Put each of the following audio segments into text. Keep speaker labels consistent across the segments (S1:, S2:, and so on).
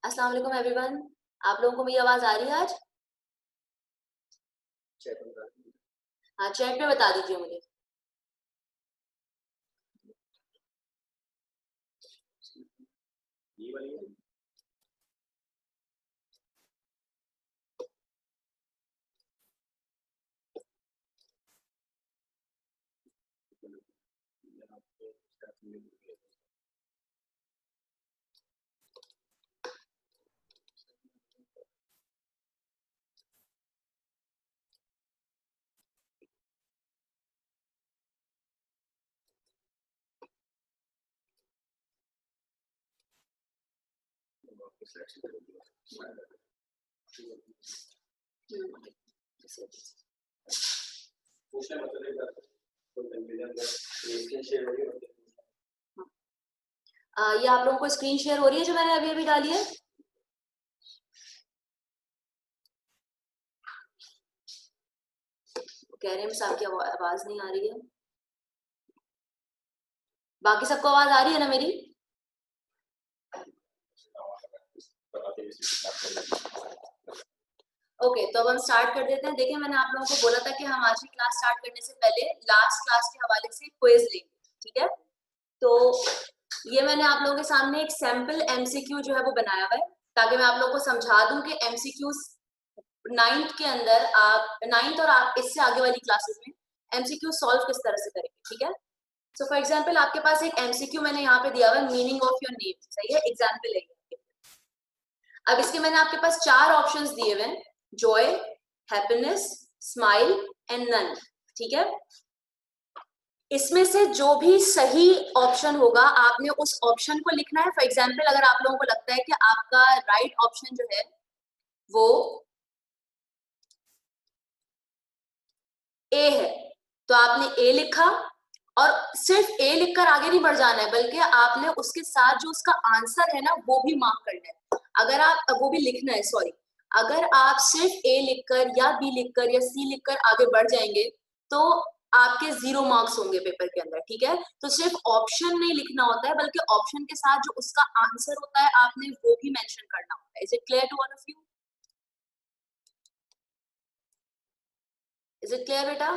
S1: अस्सलाम वालेकुम एवरीवन। आप लोगों को मेरी आवाज आ रही है आज? हाँ, चैट पे बता दीजिए मुझे। ये वाली है? ये आप लोगों को स्क्रीन शेयर हो रही है जो मैंने अभी अभी डाली है? कह रहे हैं मिस आपकी आवाज नहीं आ रही है। बाकी सबको आवाज आ रही है ना मेरी? ओके, तो अब हम स्टार्ट कर देते हैं। देखिए, मैंने आप लोगों को बोला था कि हम आज की क्लास स्टार्ट करने से पहले लास्ट क्लास के हवाले से क्विज लेंगे, ठीक है? तो ये मैंने आप लोगों के सामने एक सैंपल एमसीक्यू जो है वो बनाया हुआ है, ताकि मैं आप लोगों को समझा दूं कि एमसीक्यू 9th के अंदर आप 9th और आप इससे आगे वाली क्लासेस में एमसीक्यू सॉल्व किस तरह से करेंगे, ठीक है? सो फॉर एग्जांपल आपके पास एक एमसीक्यू मैंने यहाँ पे दिया हुआ है, मीनिंग ऑफ योर नेम, सही है? एग्जांपल है। अब इसके मैंने आपके पास 4 ऑप्शंस दिए हुए हैं, joy, happiness, smile and none, ठीक है? इसमें से जो भी सही ऑप्शन होगा आपने उस ऑप्शन को लिखना है। फॉर एग्जाम्पल अगर आप लोगों को लगता है कि आपका राइट ऑप्शन जो है वो ए है, तो आपने ए लिखा, और सिर्फ ए लिखकर आगे नहीं बढ़ जाना है, बल्कि आपने उसके साथ जो उसका आंसर है ना वो भी मार्क करना है। अगर आप वो भी लिखना है, सॉरी, अगर आप सिर्फ ए लिखकर या बी लिखकर या सी लिखकर आगे बढ़ जाएंगे तो आपके 0 मार्क्स होंगे पेपर के अंदर, ठीक है? तो सिर्फ ऑप्शन नहीं लिखना होता है, बल्कि ऑप्शन के साथ जो उसका आंसर होता है आपने वो भी मेंशन करना होता है। Is it clear to all of you? Is it clear बेटा?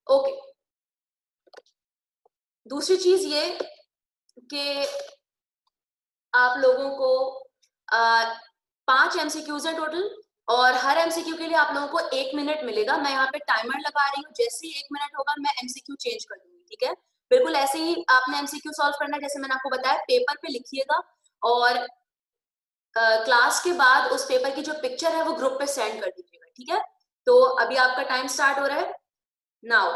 S1: ओके, दूसरी चीज ये कि आप लोगों को 5 एमसीक्यूज हैं टोटल, और हर एमसीक्यू के लिए आप लोगों को 1 मिनट मिलेगा। मैं यहाँ पे टाइमर लगा रही हूँ, जैसे ही 1 मिनट होगा मैं एमसीक्यू चेंज कर दूंगी, ठीक है? बिल्कुल ऐसे ही आपने एमसीक्यू सॉल्व करना है जैसे मैंने आपको बताया। पेपर पे लिखिएगा और क्लास के बाद उस पेपर की जो पिक्चर है वो ग्रुप पे सेंड कर दीजिएगा, ठीक है? तो अभी आपका टाइम स्टार्ट हो रहा है नाउ।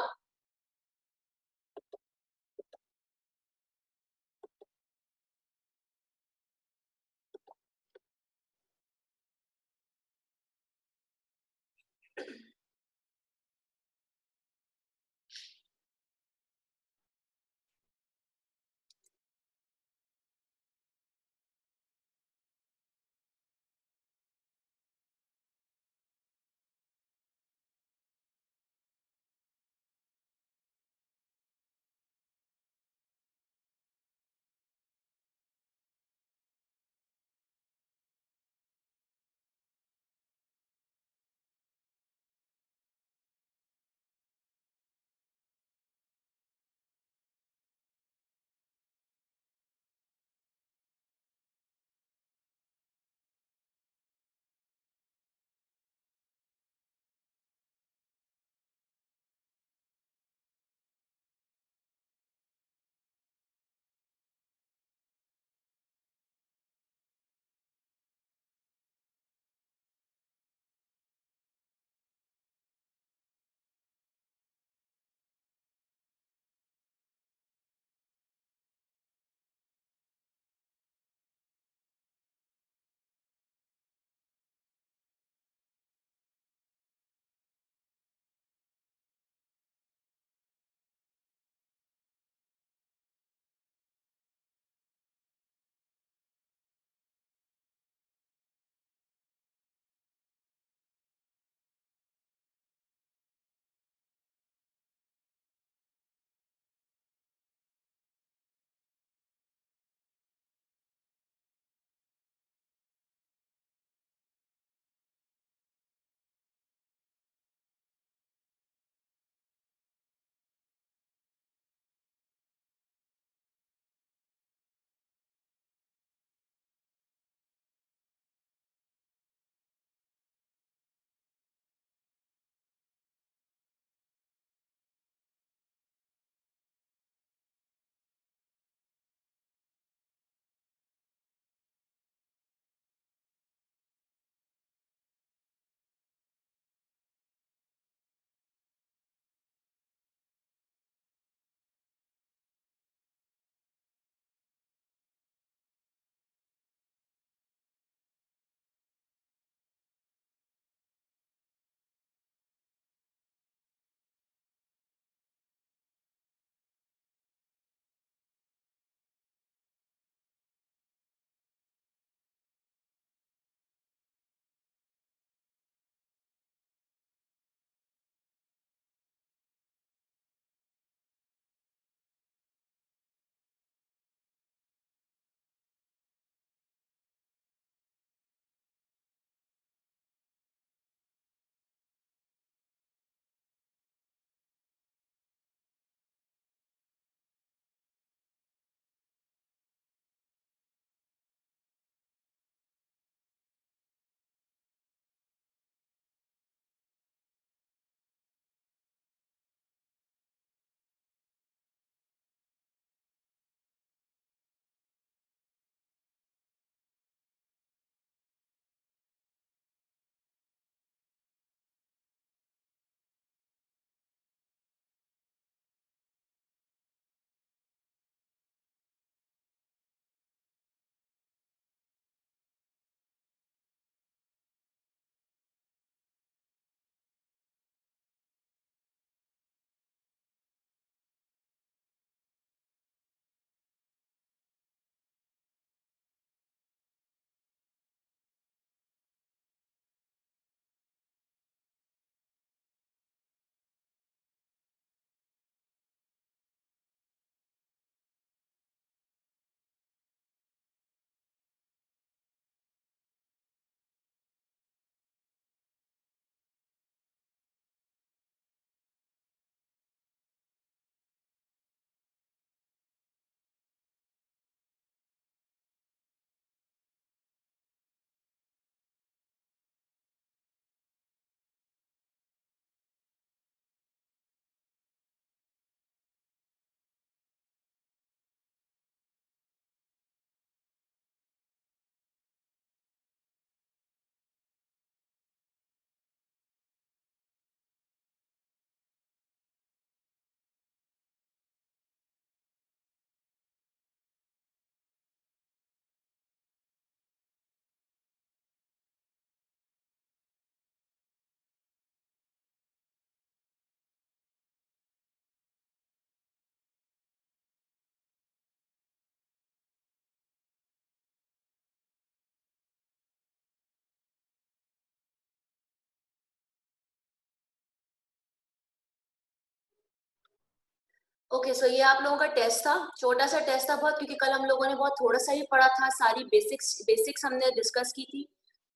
S1: ओके, सो ये आप लोगों का टेस्ट था, छोटा सा टेस्ट था बहुत, क्योंकि कल हम लोगों ने बहुत थोड़ा सा ही पढ़ा था, सारी बेसिक्स हमने डिस्कस की थी,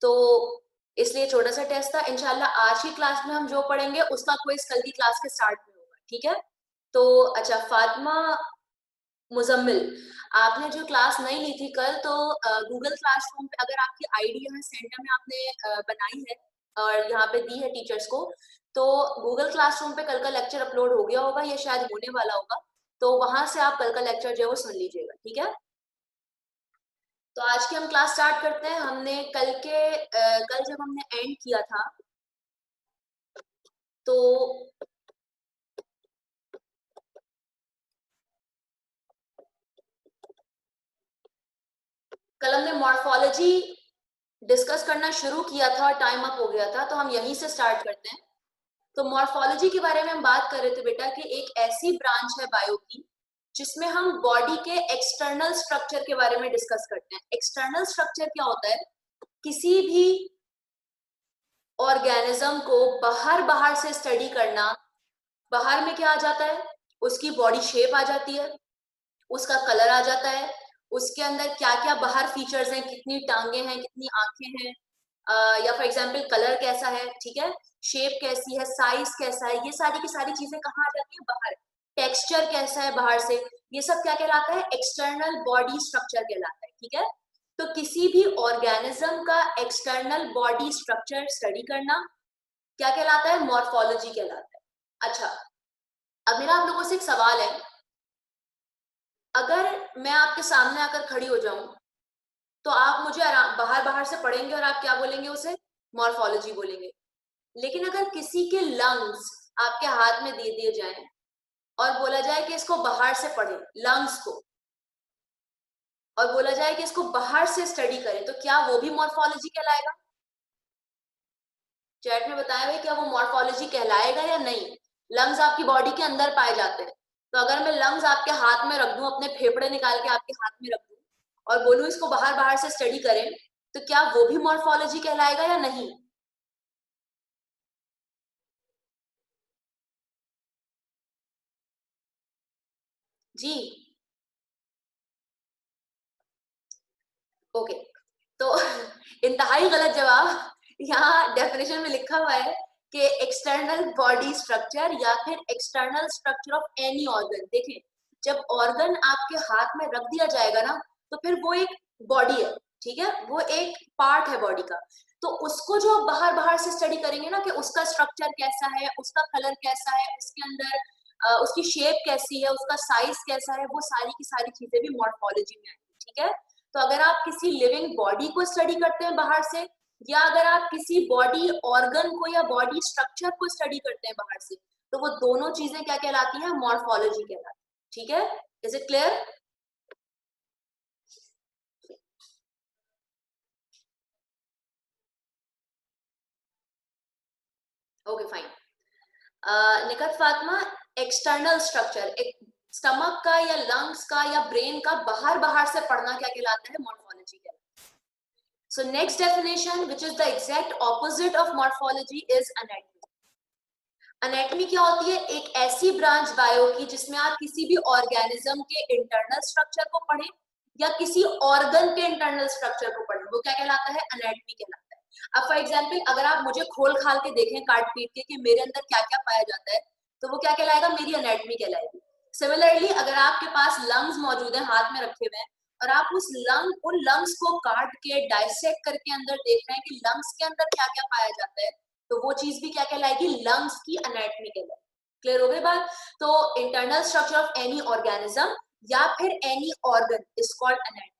S1: तो इसलिए छोटा सा टेस्ट था। इंशाल्लाह आज की क्लास में हम जो पढ़ेंगे उसका क्विज कल की क्लास के स्टार्ट में होगा, ठीक है? तो अच्छा, फातिमा मुजम्मिल, आपने जो क्लास नहीं ली थी कल, तो गूगल क्लासरूम पे अगर आपकी आईडी यहाँ सेंटर में आपने बनाई है और यहाँ पे दी है टीचर्स को, तो गूगल क्लासरूम पे कल का लेक्चर अपलोड हो गया होगा, ये शायद होने वाला होगा, तो वहां से आप कल का लेक्चर जो है वो सुन लीजिएगा, ठीक है? तो आज की हम क्लास स्टार्ट करते हैं। हमने कल जब हमने एंड किया था, तो कल हमने मॉर्फोलॉजी डिस्कस करना शुरू किया था और टाइम अप हो गया था, तो हम यहीं से स्टार्ट करते हैं। तो मॉर्फोलॉजी के बारे में हम बात कर रहे थे बेटा कि एक ऐसी ब्रांच है बायो की जिसमें हम बॉडी के एक्सटर्नल स्ट्रक्चर के बारे में डिस्कस करते हैं। एक्सटर्नल स्ट्रक्चर क्या होता है? किसी भी ऑर्गेनिज्म को बाहर बाहर से स्टडी करना। बाहर में क्या आ जाता है? उसकी बॉडी शेप आ जाती है, उसका कलर आ जाता है, उसके अंदर क्या क्या बाहर फीचर्स हैं, कितनी टांगे हैं, कितनी आंखें हैं, या फॉर एग्जाम्पल कलर कैसा है, ठीक है, शेप कैसी है, साइज कैसा है, ये सारी की सारी चीजें कहाँ आ जाती है? बाहर। टेक्सचर कैसा है बाहर से, ये सब क्या कहलाता है? एक्सटर्नल बॉडी स्ट्रक्चर कहलाता है, ठीक है? तो किसी भी ऑर्गेनिज्म का एक्सटर्नल बॉडी स्ट्रक्चर स्टडी करना क्या कहलाता है? मॉर्फोलॉजी कहलाता है। अच्छा, अब मेरा आप लोगों से एक सवाल है, अगर मैं आपके सामने आकर खड़ी हो जाऊं, तो आप मुझे बाहर बाहर से पढ़ेंगे और आप क्या बोलेंगे? उसे मॉर्फोलॉजी बोलेंगे। लेकिन अगर किसी के लंग्स आपके हाथ में दे दिए जाएं और बोला जाए कि इसको बाहर से पढ़े, लंग्स को, और बोला जाए कि इसको बाहर से स्टडी करें, तो क्या वो भी मॉर्फोलॉजी कहलाएगा? चैट में बताया भाई, क्या वो मॉर्फोलॉजी कहलाएगा या नहीं? लंग्स आपकी बॉडी के अंदर पाए जाते हैं, तो अगर मैं लंग्स आपके हाथ में रख दूं, अपने फेफड़े निकाल के आपके हाथ में रख दूं और बोलूं इसको बाहर बाहर से स्टडी करें, तो क्या वो भी मॉर्फोलॉजी कहलाएगा या नहीं? जी। ओके, तो इंतहाई गलत जवाब। यहाँ डेफिनेशन में लिखा हुआ है कि एक्सटर्नल बॉडी स्ट्रक्चर या फिर external structure of any organ. देखें, जब ऑर्गन आपके हाथ में रख दिया जाएगा ना, तो फिर वो एक बॉडी है, ठीक है, वो एक पार्ट है बॉडी का। तो उसको जो बाहर बाहर से स्टडी करेंगे ना, कि उसका स्ट्रक्चर कैसा है, उसका कलर कैसा है, उसके अंदर उसकी शेप कैसी है, उसका साइज कैसा है, वो सारी की सारी चीजें भी मॉर्फोलॉजी में आएंगी, ठीक है? तो अगर आप किसी लिविंग बॉडी को स्टडी करते हैं बाहर से, या अगर आप किसी बॉडी ऑर्गन को या बॉडी स्ट्रक्चर को स्टडी करते हैं बाहर से, तो वो दोनों चीजें क्या कहलाती हैं? मॉर्फोलॉजी कहलाती है, ठीक है? Is it clear? Okay fine. Nikhat Fatima, external structure, एक स्टमक का या लंग्स का या ब्रेन का बाहर बाहर से पढ़ना क्या कहलाता है? मॉर्फोलॉजी कहलाता है। So next definition, which is the exact opposite of morphology, is anatomy. Anatomy क्या होती है? एक ऐसी ब्रांच बायो की जिसमें आप किसी भी ऑर्गेनिज्म के इंटरनल स्ट्रक्चर को पढ़ें या किसी ऑर्गन के इंटरनल स्ट्रक्चर को पढ़ें, वो क्या कहलाता है? एनेटमी कहलाता है। अब फॉर एग्जांपल, अगर आप मुझे खोल खाल के देखें, काट पीट के, कि मेरे अंदर क्या क्या पाया जाता है, तो वो क्या कहलाएगा? मेरी एनेटमी कहलाएगी। सिमिलरली, अगर आपके पास लंग्स मौजूद है, हाथ में रखे हुए हैं, और आप उन लंग्स को काट के डाइसेक्ट करके अंदर देख रहे हैं कि लंग्स के अंदर क्या क्या पाया जाता है, तो वो चीज भी क्या कहलाएगी? लंग्स की एनाटॉमी कहलाएगी। क्लियर हो गई बात? तो internal structure of any organism या फिर any organ is called anatomy.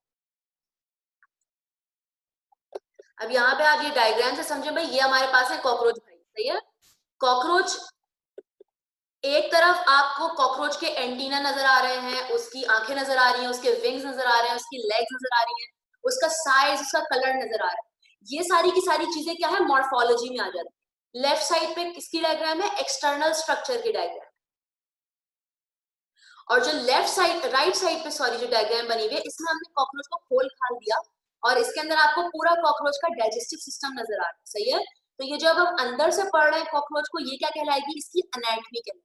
S1: अब यहाँ पे आप ये डायग्राम से समझे भाई, ये हमारे पास है कॉकरोच भाई, सही है? कॉकरोच, एक तरफ आपको कॉकरोच के एंटीना नजर आ रहे हैं, उसकी आंखें नजर आ रही हैं, उसके विंग्स नजर आ रहे हैं, उसकी लेग्स नजर आ रही हैं, उसका साइज, उसका कलर नजर आ रहा है। ये सारी की सारी चीजें क्या है? मॉर्फोलॉजी में आ जाती है। लेफ्ट साइड पे किसकी डायग्राम है? एक्सटर्नल स्ट्रक्चर की डायग्राम। और जो लेफ्ट साइड, राइट साइड पे सॉरी, जो डायग्राम बनी हुई है, इसमें हमने कॉकरोच को खोल खाल दिया और इसके अंदर आपको पूरा कॉकरोच का डाइजेस्टिव सिस्टम नजर आ रहा है, सही है? तो ये जब हम अंदर से पढ़ रहे हैं कॉकरोच को, ये क्या कहलाएगी? इसकी एनाटॉमी कहलाएगी।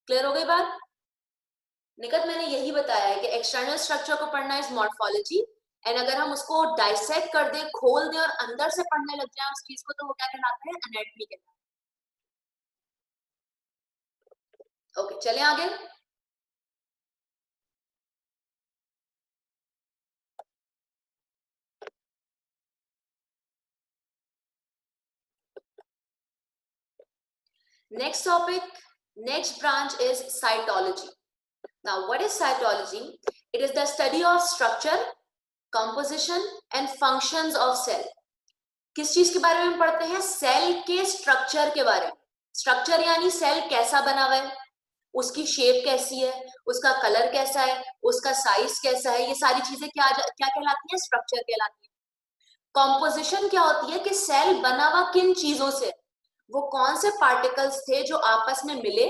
S1: क्लियर हो गई बात? निकट मैंने यही बताया है कि एक्सटर्नल स्ट्रक्चर को पढ़ना इज मॉर्फोलॉजी, एंड अगर हम उसको डाइसेक्ट कर दें, खोल दें और अंदर से पढ़ने लग जाए उस चीज को, तो वो क्या कहलाता है? एनाटॉमी कहलाता है। ओके, चले आगे। Next topic, next branch is cytology. Now, what is cytology? It is the study of structure, composition and functions of cell. किस चीज के बारे में पढ़ते हैं? सेल के स्ट्रक्चर के बारे में। स्ट्रक्चर यानी सेल कैसा बना हुआ है, उसकी शेप कैसी है, उसका कलर कैसा है, उसका साइज कैसा है, ये सारी चीजें क्या क्या कहलाती है? स्ट्रक्चर कहलाती है। कॉम्पोजिशन क्या होती है कि सेल बना हुआ किन चीजों से, वो कौन से पार्टिकल्स थे जो आपस में मिले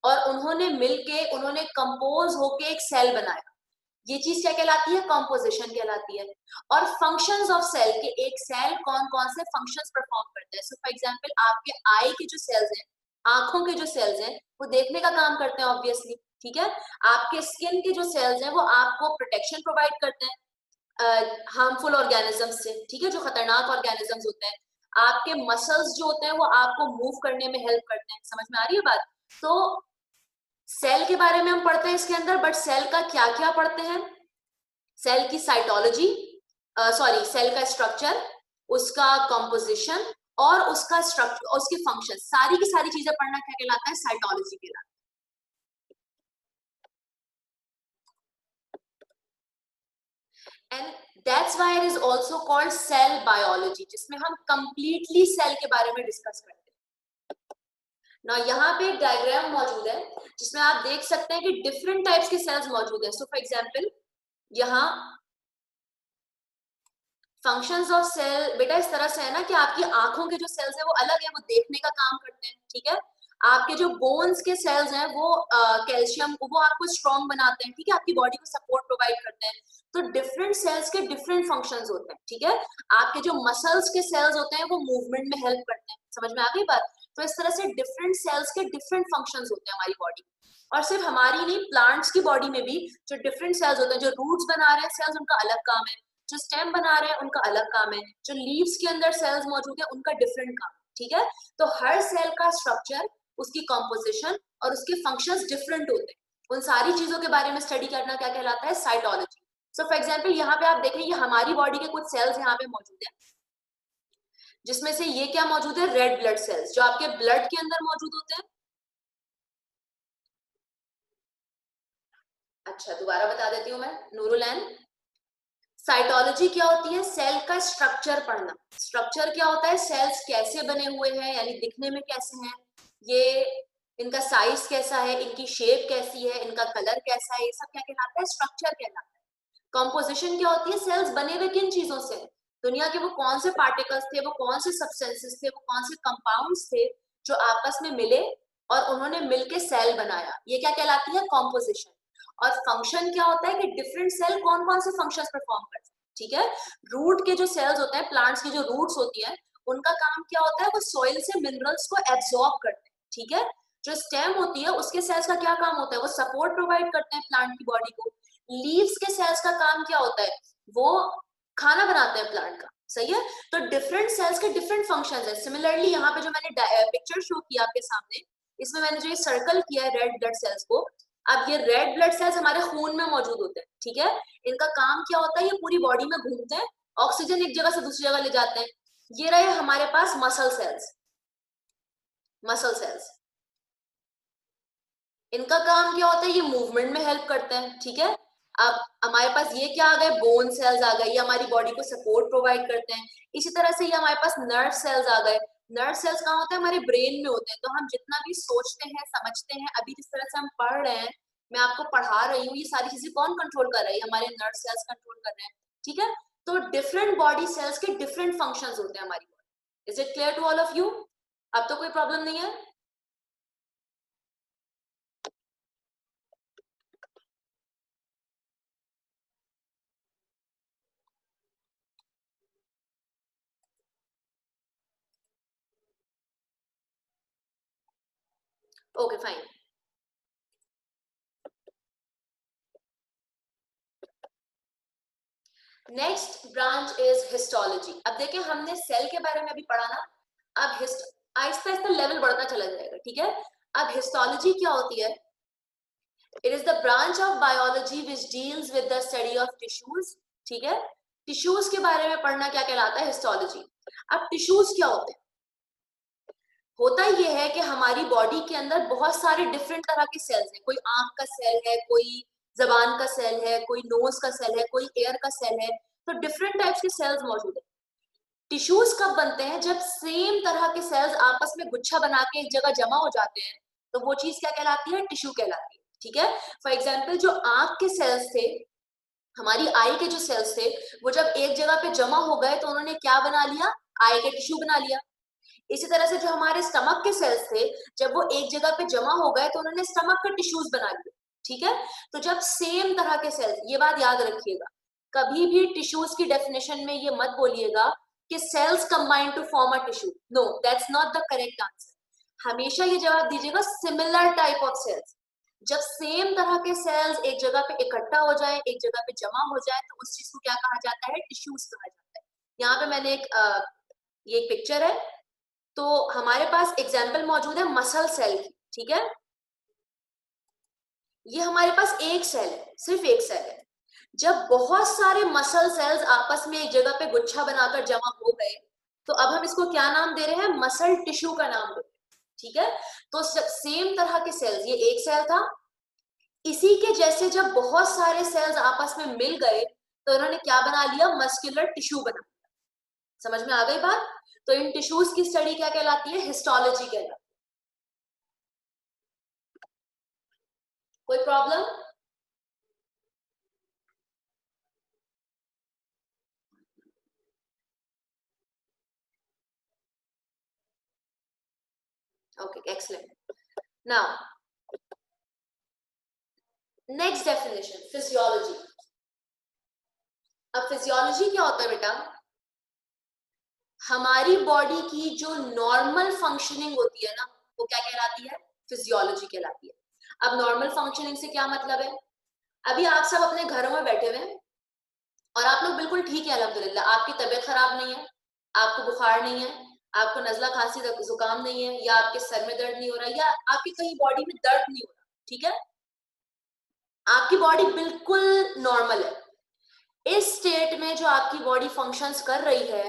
S1: और उन्होंने मिलके उन्होंने कंपोज होके एक सेल बनाया, ये चीज क्या कहलाती है? कॉम्पोजिशन कहलाती है। और फंक्शंस ऑफ सेल के, एक सेल कौन कौन से फंक्शंस परफॉर्म करता है। सो फॉर एग्जांपल, आपके आई के जो सेल्स हैं, आंखों के जो सेल्स हैं, वो देखने का काम करते हैं ऑब्वियसली, ठीक है। आपके स्किन के जो सेल्स हैं वो आपको प्रोटेक्शन प्रोवाइड करते हैं हार्मफुल ऑर्गेनिजम्स से, ठीक है, जो खतरनाक ऑर्गेनिजम्स होते हैं। आपके मसल्स जो होते हैं वो आपको मूव करने में हेल्प करते हैं। समझ में आ रही है बात? तो सेल के बारे में हम पढ़ते हैं इसके अंदर, बट सेल का क्या क्या पढ़ते हैं? सेल की साइटोलॉजी, सॉरी, सेल का स्ट्रक्चर, उसका कंपोजिशन और उसका स्ट्रक्चर, उसके फंक्शन, सारी की सारी चीजें पढ़ना क्या कहलाता है? साइटोलॉजी कहलाता है। And that's why it is also called cell biology, जिसमें हम कंप्लीटली सेल के बारे में डिस्कस करते हैं ना। यहाँ पे एक डायग्राम मौजूद है जिसमें आप देख सकते हैं कि डिफरेंट टाइप्स के सेल्स मौजूद है। सो फॉर एग्जांपल, यहाँ फंक्शंस ऑफ सेल बेटा इस तरह से है ना कि आपकी आंखों के जो सेल्स है वो अलग है, वो देखने का काम करते हैं, ठीक है। आपके जो बोन्स के सेल्स हैं वो कैल्शियम वो आपको स्ट्रॉन्ग बनाते हैं, ठीक है, आपकी बॉडी को सपोर्ट प्रोवाइड करते हैं। तो डिफरेंट सेल्स के डिफरेंट फंक्शंस होते हैं, ठीक है। आपके जो मसल्स के सेल्स होते हैं वो मूवमेंट में हेल्प करते हैं। समझ में आ गई बात? तो इस तरह से डिफरेंट सेल्स के डिफरेंट फंक्शंस होते हैं हमारी बॉडी। और सिर्फ हमारी नहीं, प्लांट्स की बॉडी में भी जो डिफरेंट सेल्स होते हैं, जो रूट्स बना रहे हैं सेल्स, उनका अलग काम है। जो स्टेम बना रहे हैं उनका अलग काम है। जो लीव्स के अंदर सेल्स मौजूद है उनका डिफरेंट काम, ठीक है। तो हर सेल का स्ट्रक्चर, उसकी कॉम्पोजिशन और उसके फंक्शंस डिफरेंट होते हैं। उन सारी चीजों के बारे में स्टडी करना क्या कहलाता है? साइटोलॉजी। सो फॉर एग्जाम्पल, यहाँ पे आप देखें, ये हमारी बॉडी के कुछ सेल्स यहाँ पे मौजूद है, जिसमें से ये क्या मौजूद है? रेड ब्लड सेल्स, जो आपके ब्लड के अंदर मौजूद होते हैं। अच्छा, दोबारा बता देती हूँ मैं, नूरुलैन। साइटोलॉजी क्या होती है? सेल का स्ट्रक्चर पढ़ना। स्ट्रक्चर क्या होता है? सेल्स कैसे बने हुए हैं, यानी दिखने में कैसे हैं, ये इनका साइज कैसा है, इनकी शेप कैसी है, इनका कलर कैसा है, ये सब क्या कहलाता है? स्ट्रक्चर कहलाता है। कंपोजिशन क्या होती है? सेल्स बने हुए किन चीजों से, दुनिया के वो कौन से पार्टिकल्स थे, वो कौन से सब्सटेंसेस थे, वो कौन से कंपाउंड्स थे जो आपस में मिले और उन्होंने मिलके सेल बनाया, ये क्या कहलाती है? कॉम्पोजिशन। और फंक्शन क्या होता है कि डिफरेंट सेल कौन कौन से फंक्शंस परफॉर्म करते हैं, ठीक है। रूट के जो सेल्स होते हैं, प्लांट्स की जो रूट्स होती है, उनका काम क्या होता है? वो सॉइल से मिनरल्स को एब्सॉर्ब करते हैं, ठीक है। जो स्टेम होती है उसके सेल्स का क्या काम होता है? वो सपोर्ट प्रोवाइड करते हैं प्लांट की बॉडी को। लीव्स के सेल्स का काम क्या होता है? वो खाना बनाते हैं प्लांट का, सही है। तो डिफरेंट सेल्स के डिफरेंट फंक्शंस है। सिमिलरली यहाँ पे जो मैंने पिक्चर शो किया आपके सामने, इसमें मैंने जो ये सर्कल किया है रेड ब्लड सेल्स को, अब ये रेड ब्लड सेल्स हमारे खून में मौजूद होते हैं, ठीक है। इनका काम क्या होता है? ये पूरी बॉडी में घूमते हैं, ऑक्सीजन एक जगह से दूसरी जगह ले जाते हैं। ये रहे हमारे पास मसल सेल्स। मसल सेल्स, इनका काम क्या होता है? ये मूवमेंट में हेल्प करते हैं, ठीक है। अब हमारे पास ये क्या आ गए? बोन सेल्स आ गए, ये हमारी बॉडी को सपोर्ट प्रोवाइड करते हैं। इसी तरह से ये हमारे पास नर्व सेल्स आ गए। नर्व सेल्स कहाँ होते हैं? हमारे ब्रेन में होते हैं। तो हम जितना भी सोचते हैं, समझते हैं, अभी जिस तरह से हम पढ़ रहे हैं, मैं आपको पढ़ा रही हूँ, ये सारी चीजें कौन कंट्रोल कर रही है? हमारे नर्व सेल्स कंट्रोल कर रहे हैं, ठीक है। तो डिफरेंट बॉडी सेल्स के डिफरेंट फंक्शंस होते हैं हमारी body. Is it clear to all of you? अब तो कोई प्रॉब्लम नहीं है? Okay, fine. Next branch is histology. अब देखिए हमने सेल के बारे में अभी पढ़ा ना, अब आहिस्ता आहिस्ता लेवल बढ़ता चला जाएगा, ठीक है। अब हिस्टोलॉजी क्या होती है? It is the branch of biology which deals with the study of tissues, ठीक है। टिश्यूज के बारे में पढ़ना क्या कहलाता है? हिस्टोलॉजी। अब टिश्यूज क्या होते हैं? होता ये है कि हमारी बॉडी के अंदर बहुत सारे डिफरेंट तरह के सेल्स हैं। कोई आंख का सेल है, कोई जबान का सेल है, कोई नोज का सेल है, कोई एयर का सेल है। तो डिफरेंट टाइप्स के सेल्स मौजूद है। टिश्यूज कब बनते हैं? जब सेम तरह के सेल्स आपस में गुच्छा बना के एक जगह जमा हो जाते हैं, तो वो चीज क्या कहलाती है? टिश्यू कहलाती है, ठीक है। फॉर एग्जाम्पल जो आंख के सेल्स थे, हमारी आई के जो सेल्स थे, वो जब एक जगह पे जमा हो गए तो उन्होंने क्या बना लिया? आई के टिश्यू बना लिया। इसी तरह से जो हमारे स्टमक के सेल्स थे, जब वो एक जगह पे जमा हो गए तो उन्होंने स्टमक के टिश्यूज बना लिए, ठीक है। तो जब सेम तरह के सेल्स, ये बात याद रखिएगा, कभी भी टिश्यूज की डेफिनेशन में ये मत बोलिएगा कि cells combine to form a tissue. No, that's not the correct answer. हमेशा ये जवाब दीजिएगा सिमिलर टाइप ऑफ सेल्स। जब सेम तरह के सेल्स एक जगह पे इकट्ठा हो जाए, एक जगह पे जमा हो जाए, तो उस चीज को क्या कहा जाता है? टिश्यूज कहा जाता है। यहाँ पे मैंने ये एक पिक्चर है, तो हमारे पास एग्जाम्पल मौजूद है मसल सेल की, ठीक है। ये हमारे पास एक सेल है, सिर्फ एक सेल है। जब बहुत सारे मसल सेल्स आपस में एक जगह पे गुच्छा बनाकर जमा हो गए, तो अब हम इसको क्या नाम दे रहे हैं? मसल टिश्यू का नाम दे रहे हैं, ठीक है। तो सेम तरह के सेल्स, ये एक सेल था, इसी के जैसे जब बहुत सारे सेल्स आपस में मिल गए तो उन्होंने क्या बना लिया? मस्कुलर टिश्यू बना लिया। समझ में आ गई बात? तो इन टिश्यूज की स्टडी क्या कहलाती है? हिस्टोलॉजी कहलाती है। कोई problem? Okay, excellent. Now, next definition, physiology. अब फिजियोलॉजी क्या होता है बेटा? हमारी बॉडी की जो नॉर्मल फंक्शनिंग होती है ना, वो क्या कहलाती है? फिजियोलॉजी कहलाती है। अब नॉर्मल फंक्शनिंग से क्या मतलब है? अभी आप सब अपने घरों में बैठे हुए हैं और आप लोग बिल्कुल ठीक है, अल्हम्दुलिल्लाह, आपकी तबीयत खराब नहीं है, आपको बुखार नहीं है, आपको नजला खांसी जुकाम नहीं है, या आपके सर में दर्द नहीं हो रहा, या आपकी कहीं बॉडी में दर्द नहीं हो रहा, ठीक है। आपकी बॉडी बिल्कुल नॉर्मल है। इस स्टेट में जो आपकी बॉडी फंक्शंस कर रही है,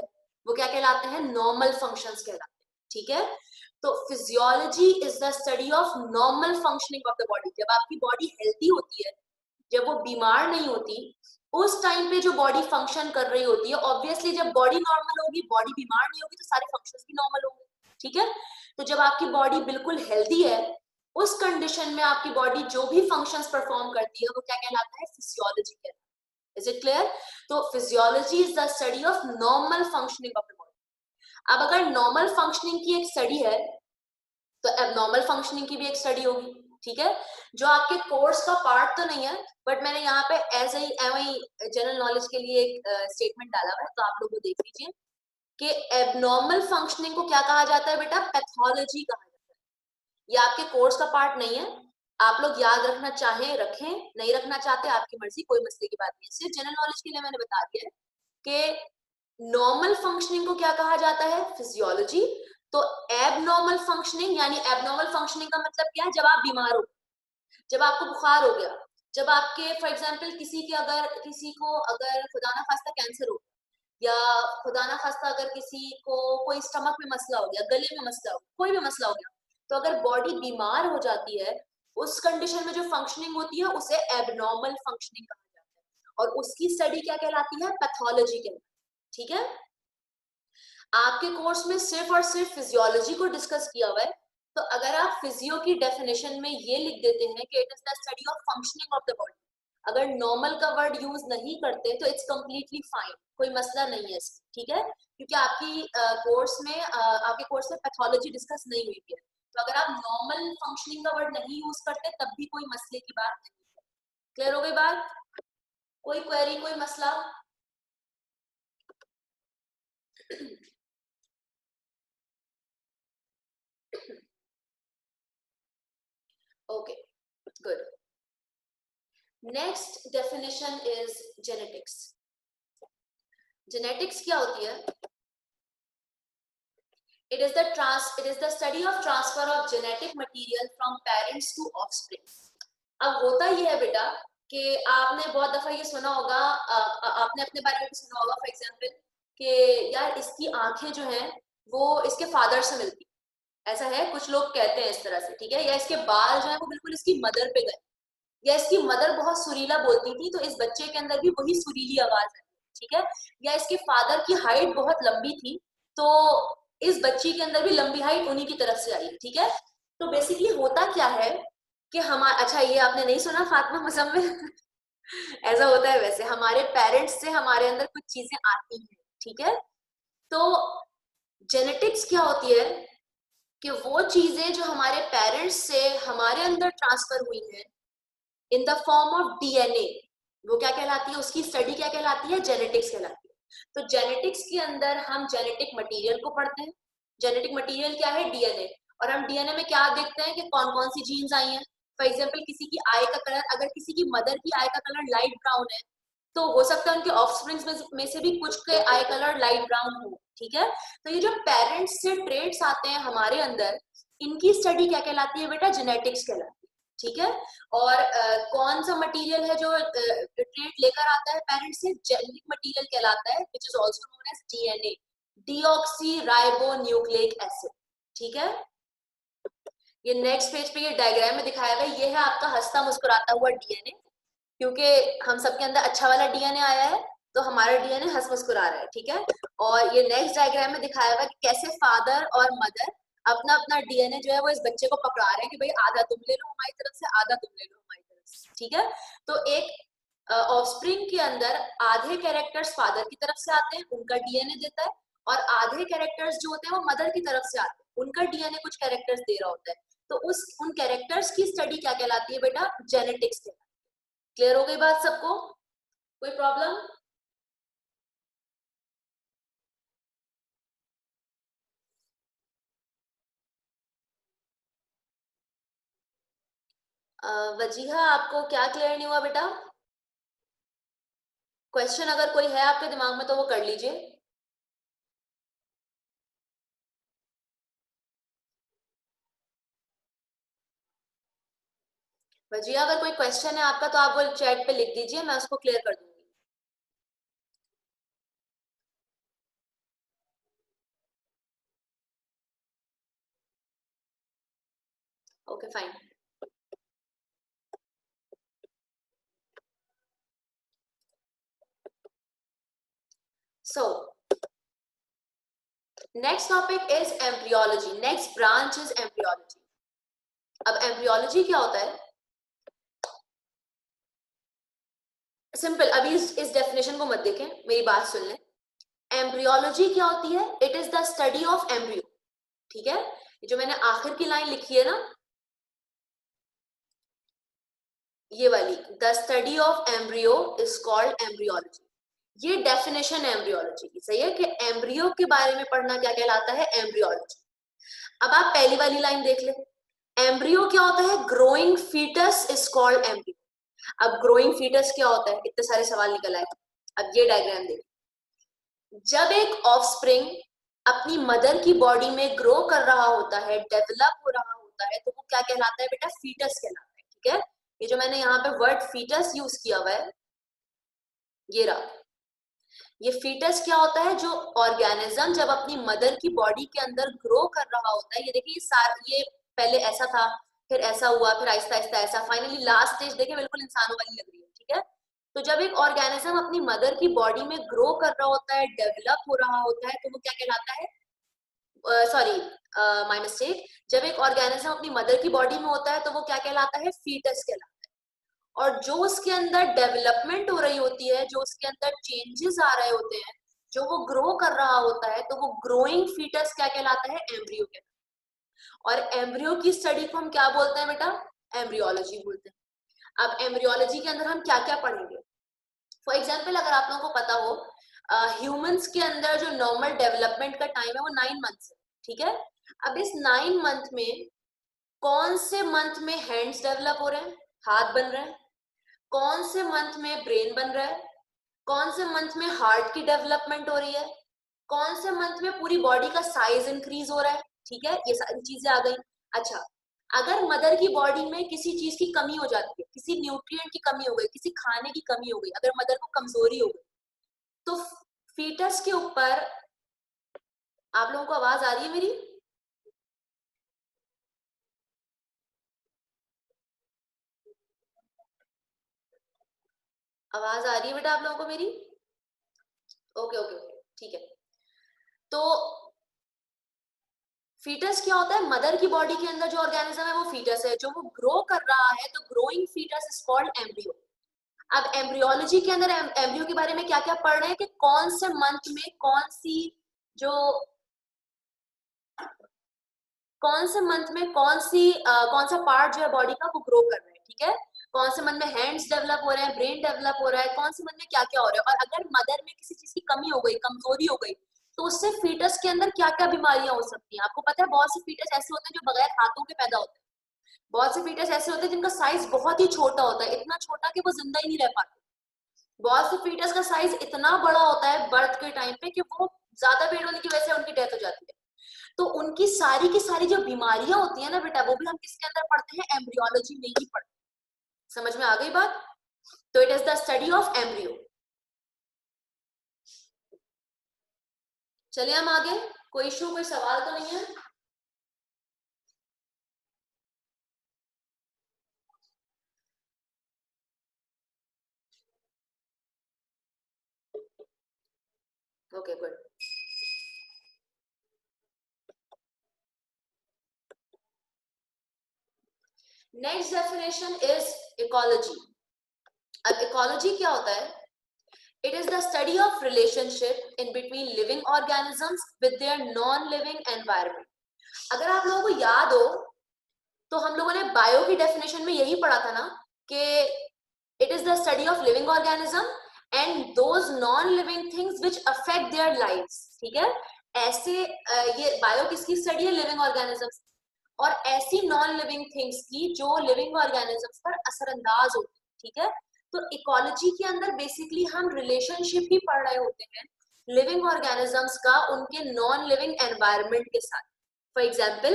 S1: वो क्या कहलाते हैं? नॉर्मल फंक्शंस कहलाते हैं, ठीक है। तो physiology is the study of normal functioning of the body. जब आपकी बॉडी हेल्थी होती है, जब वो बीमार नहीं होती, उस टाइम पे जो बॉडी फंक्शन कर रही होती है, ऑब्वियसली जब बॉडी नॉर्मल होगी, बॉडी बीमार नहीं होगी, तो सारे फंक्शंस भी नॉर्मल होंगे, ठीक है। तो जब आपकी बॉडी बिल्कुल हेल्दी है, उस कंडीशन में आपकी बॉडी जो भी फंक्शंस परफॉर्म करती है, वो क्या कहलाता है? फिजियोलॉजी कहलाता है। Is it clear? तो physiology is the study of normal functioning of the body. अब अगर नॉर्मल फंक्शनिंग की एक स्टडी है, तो एबनॉर्मल फंक्शनिंग की भी एक स्टडी होगी, ठीक है। जो आपके कोर्स का पार्ट तो नहीं है, बट मैंने यहाँ पे ऐसे ही जनरल नॉलेज के लिए एक स्टेटमेंट डाला हुआ है, तो आप लोग वो देख लीजिए कि एबनॉर्मल फंक्शनिंग को क्या कहा जाता है बेटा? पैथोलॉजी कहा जाता है। ये आपके कोर्स का पार्ट नहीं है। आप लोग याद रखना चाहें रखें, नहीं रखना चाहते आपकी मर्जी, कोई मसले की बात नहीं है। सिर्फ जनरल नॉलेज के लिए मैंने बता दिया है कि नॉर्मल फंक्शनिंग को क्या कहा जाता है? फिजियोलॉजी। तो एबनॉर्मल फंक्शनिंग, यानी एबनॉर्मल फंक्शनिंग का मतलब क्या है? जब आप बीमार हो, जब आपको बुखार हो गया, जब आपके फॉर एग्जाम्पल किसी को अगर खुदा ना खास्ता कैंसर हो, या खुदा ना खास्ता अगर किसी को कोई स्टमक में मसला हो गया, गले में मसला हो गया, कोई भी मसला हो गया, तो अगर बॉडी बीमार हो जाती है, उस कंडीशन में जो फंक्शनिंग होती है उसे एबनॉर्मल फंक्शनिंग कहा जाता है, और उसकी स्टडी क्या कहलाती है? पैथोलॉजी कहलाती है, ठीक है। आपके कोर्स में सिर्फ और सिर्फ फिजियोलॉजी को डिस्कस किया हुआ है, तो अगर आप फिजियो की डेफिनेशन में ये लिख देते हैं कि it is the study of functioning of the body, अगर नॉर्मल का वर्ड यूज नहीं करते तो इट्स कंप्लीटली फाइन, कोई मसला नहीं है इसमें, ठीक है। क्योंकि आपके कोर्स में पैथोलॉजी डिस्कस नहीं हुई है, तो अगर आप नॉर्मल फंक्शनिंग का वर्ड नहीं यूज करते तब भी कोई मसले की बात नहीं है। क्लियर हो गई बात? कोई क्वेरी, कोई मसला? Okay, good. Next definition is genetics. Genetics क्या होती है? It is the study of transfer of genetic material from parents to offspring. अब होता ये है बेटा कि आपने बहुत दफा ये सुना होगा, आपने अपने बारे में भी सुना होगा फॉर एग्जांपल कि यार इसकी आंखें जो हैं वो इसके फादर से मिलती, ऐसा है, कुछ लोग कहते हैं इस तरह से, ठीक है, या इसके बाल जो है वो बिल्कुल इसकी मदर पे गए, या इसकी मदर बहुत सुरीला बोलती थी तो इस बच्चे के अंदर भी वही सुरीली आवाज है, ठीक है, या इसके फादर की हाइट बहुत लंबी थी तो इस बच्ची के अंदर भी लंबी हाइट उन्हीं की तरफ से आई है, ठीक है। तो बेसिकली होता क्या है कि हमारा, अच्छा ये आपने नहीं सुना फातिमा मुजम्मिल ऐसा होता है, वैसे हमारे पेरेंट्स से हमारे अंदर कुछ चीजें आती हैं, ठीक है। तो जेनेटिक्स क्या होती है कि वो चीजें जो हमारे पेरेंट्स से हमारे अंदर ट्रांसफर हुई हैं in the form of DNA, वो क्या कहलाती है, उसकी स्टडी क्या कहलाती है, जेनेटिक्स कहलाती है। तो जेनेटिक्स के अंदर हम जेनेटिक मटेरियल को पढ़ते हैं। जेनेटिक मटेरियल क्या है, डीएनए, और हम डीएनए में क्या देखते हैं कि कौन कौन सी जीन्स आई हैं। फॉर एग्जाम्पल किसी की आई का कलर, अगर किसी की मदर की आई का कलर लाइट ब्राउन है तो हो सकता है उनके ऑफस्प्रिंग्स में से भी कुछ के आई कलर लाइट ब्राउन हो, ठीक है। तो ये जो पेरेंट्स से ट्रेड्स आते हैं हमारे अंदर, इनकी स्टडी क्या कहलाती है बेटा, जेनेटिक्स कहलाती है, ठीक है। और कौन सा मटेरियल है जो ट्रेड लेकर आता है पेरेंट्स से, जेनेटिक मटेरियल कहलाता है, which is also known as DNA, deoxyribonucleic acid, ठीक है। ये नेक्स्ट पेज पे ये डायग्राम में दिखाया हुआ है, ये है आपका हंसता मुस्कुराता हुआ डीएनए, क्योंकि हम सबके अंदर अच्छा वाला डीएनए आया है तो हमारा डीएनए हंस मुस्कुरा रहा है, ठीक है। और ये नेक्स्ट डायग्राम में दिखाया हुआ है कि कैसे फादर और मदर अपना अपना डीएनए जो है वो इस बच्चे को पकड़ा रहे हैं कि भाई आधा तुम ले लो हमारी तरफ से, आधा तुम ले लो हमारी तरफ से, ठीक है। तो एक ऑफस्प्रिंग के अंदर आधे कैरेक्टर्स फादर की तरफ से आते हैं, उनका डीएनए देता है, और आधे कैरेक्टर्स जो होते हैं वो मदर की तरफ से आते हैं, उनका डीएनए कुछ कैरेक्टर्स दे रहा होता है। तो उन कैरेक्टर्स की स्टडी क्या कहलाती है बेटा, जेनेटिक्स कहलाती है। क्लियर हो गई बात सबको, कोई प्रॉब्लम? वजीहा आपको क्या क्लियर नहीं हुआ बेटा? क्वेश्चन अगर कोई है आपके दिमाग में तो वो कर लीजिए। वजीहा अगर कोई क्वेश्चन है आपका तो आप वो चैट पे लिख दीजिए, मैं उसको क्लियर कर दूंगी। Okay fine. So next topic is embryology, next branch is embryology. अब एम्ब्रियोलॉजी क्या होता है, सिंपल, अभी इस डेफिनेशन को मत देखें, मेरी बात सुन लें। एम्ब्रियोलॉजी क्या होती है, it is the study of embryo, ठीक है। जो मैंने आखिर की लाइन लिखी है ना, ये वाली, the study of embryo is called embryology, ये डेफिनेशन है एम्ब्रियोलॉजी की, सही है, कि एम्ब्रियो के बारे में पढ़ना क्या कहलाता है, एम्ब्रियोलॉजी। अब आप पहली वाली लाइन देख ले, एम्ब्रियो क्या होता है, growing foetus is called embryo. अब ग्रोइंग फीटस क्या होता है, इतने सारे सवाल निकल आए। अब ये डायग्राम देख, जब एक ऑफस्प्रिंग अपनी मदर की बॉडी में ग्रो कर रहा होता है, डेवलप हो रहा होता है, तो वो क्या कहलाता है बेटा, फीटस कहलाता है, ठीक है। ये जो मैंने यहाँ पे वर्ड फीटस यूज किया हुआ है, ये रहा, ये फीटस क्या होता है, जो ऑर्गेनिज्म जब अपनी मदर की बॉडी के अंदर ग्रो कर रहा होता है, ये देखिए ये पहले ऐसा था, फिर ऐसा हुआ, फिर आहिस्ता आहिस्ता ऐसा, फाइनली लास्ट स्टेज देखिए बिल्कुल इंसानों वाली लग रही है, ठीक है। तो जब एक ऑर्गेनिज्म अपनी मदर की बॉडी में ग्रो कर रहा होता है, डेवलप हो रहा होता है, तो वो क्या कहलाता है, सॉरी माय मिस्टेक, जब एक ऑर्गेनिज्म अपनी मदर की बॉडी में होता है तो वो क्या कहलाता है, फीटस कहलाता है। और जो उसके अंदर डेवलपमेंट हो रही होती है, जो उसके अंदर चेंजेस आ रहे होते हैं, जो वो ग्रो कर रहा होता है, तो वो ग्रोइंग फीटस क्या कहलाता है, एम्ब्रियो कहलाता है। और एम्ब्रियो की स्टडी को हम क्या बोलते हैं बेटा, एम्ब्रियोलॉजी बोलते हैं। अब एम्ब्रियोलॉजी के अंदर हम क्या क्या पढ़ेंगे, फॉर एग्जाम्पल अगर आप लोगों को पता हो, ह्यूमंस के अंदर जो नॉर्मल डेवलपमेंट का टाइम है वो 9 मंथ्स है, ठीक है। अब इस 9 मंथ में कौन से मंथ में हैंड्स डेवलप हो रहे हैं, हाथ बन रहे हैं, कौन से मंथ में ब्रेन बन रहा है, कौन से मंथ में हार्ट की डेवलपमेंट हो रही है, कौन से मंथ में पूरी बॉडी का साइज इंक्रीज हो रहा है, ठीक है, ये सारी चीजें आ गई। अच्छा, अगर मदर की बॉडी में किसी चीज की कमी हो जाती है, किसी न्यूट्रिएंट की कमी हो गई, किसी खाने की कमी हो गई, अगर मदर को कमजोरी हो गई, तो फीटस के ऊपर, आप लोगों को आवाज आ रही है मेरी? आवाज आ रही है बेटा आप लोगों को मेरी? ओके ओके ओके, ठीक है। तो फीटस क्या होता है? मदर की बॉडी के अंदर जो ऑर्गेनिज्म है वो फीटस है, जो वो ग्रो कर रहा है, तो growing foetus is called embryo. अब एम्ब्रियोलॉजी के अंदर एम्ब्रियो के बारे में क्या क्या पढ़ रहे हैं कि कौन से मंथ में कौन सी जो कौन से मंथ में कौन सा पार्ट जो है बॉडी का वो ग्रो कर रहा है, ठीक है, कौन से मंथ में हैंड्स डेवलप हो रहे हैं, ब्रेन डेवलप हो रहा है, कौन से मंथ में क्या क्या हो रहा है। और अगर मदर में किसी चीज की कमी हो गई, कमजोरी हो गई, तो उससे फीटस के अंदर क्या क्या बीमारियां हो सकती हैं। आपको पता है बहुत से फीटस ऐसे होते हैं जो बगैर हाथों के पैदा होते हैं, बहुत से फीटस ऐसे होते हैं जिनका साइज बहुत ही छोटा होता है, इतना छोटा कि वो जिंदा ही नहीं रह पाते। बहुत से फीटस का साइज इतना बड़ा होता है बर्थ के टाइम पे कि वो ज्यादा वेट होने की वजह से उनकी डेथ हो जाती है। तो उनकी सारी की सारी जो बीमारियां होती है ना बेटा, वो भी हम किसके अंदर पढ़ते हैं? एम्ब्रियोलॉजी में ही पढ़ते हैं। समझ में आ गई बात? तो it is the study of embryo. चलिए हम आगे, कोई इशू, कोई सवाल तो नहीं है? Okay good. Next definition is ecology. अब इकोलॉजी क्या होता है? It is the study of relationship in between living organisms with their non-living environment. अगर आप लोगों को याद हो तो हम लोगों ने बायो की डेफिनेशन में यही पढ़ा था ना कि it is the study of living organism and those non living things which affect their lives, ठीक है। ऐसे ये बायो किसकी स्टडी है? Living organisms. और ऐसी नॉन लिविंग थिंग्स की जो लिविंग ऑर्गेनिजम्स पर असरअंदाज होती है, ठीक है। तो इकोलॉजी के अंदर बेसिकली हम रिलेशनशिप ही पढ़ रहे होते हैं लिविंग ऑर्गेनिजम्स का उनके नॉन लिविंग एनवायरनमेंट के साथ। फॉर एग्जाम्पल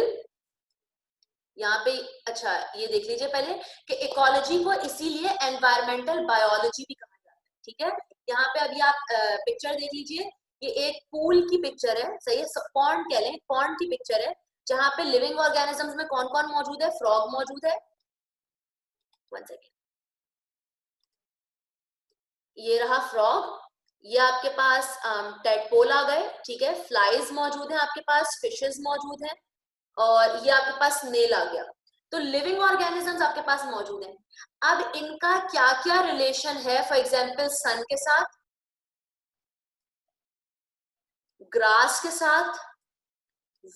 S1: यहाँ पे, अच्छा ये देख लीजिए पहले कि इकोलॉजी को इसीलिए एनवायरमेंटल बायोलॉजी भी कहा जाता है, ठीक है। यहाँ पे अभी आप पिक्चर देख लीजिए, ये एक पूल की पिक्चर है, सही है, पॉन्ड कह लें, पॉन्ड की पिक्चर है, जहाँ पे लिविंग ऑर्गेनिजम्स में कौन कौन मौजूद है? फ्रॉग मौजूद है, वन सेकेंड, ये रहा फ्रॉग, ये आपके पास टेडपोल आ गए, ठीक है, फ्लाइज मौजूद है आपके पास, फिशेस मौजूद है, और ये आपके पास स्नेल आ गया। तो लिविंग ऑर्गेनिजम्स आपके पास मौजूद हैं। अब इनका क्या क्या रिलेशन है? फॉर एग्जाम्पल सन के साथ, ग्रास के साथ,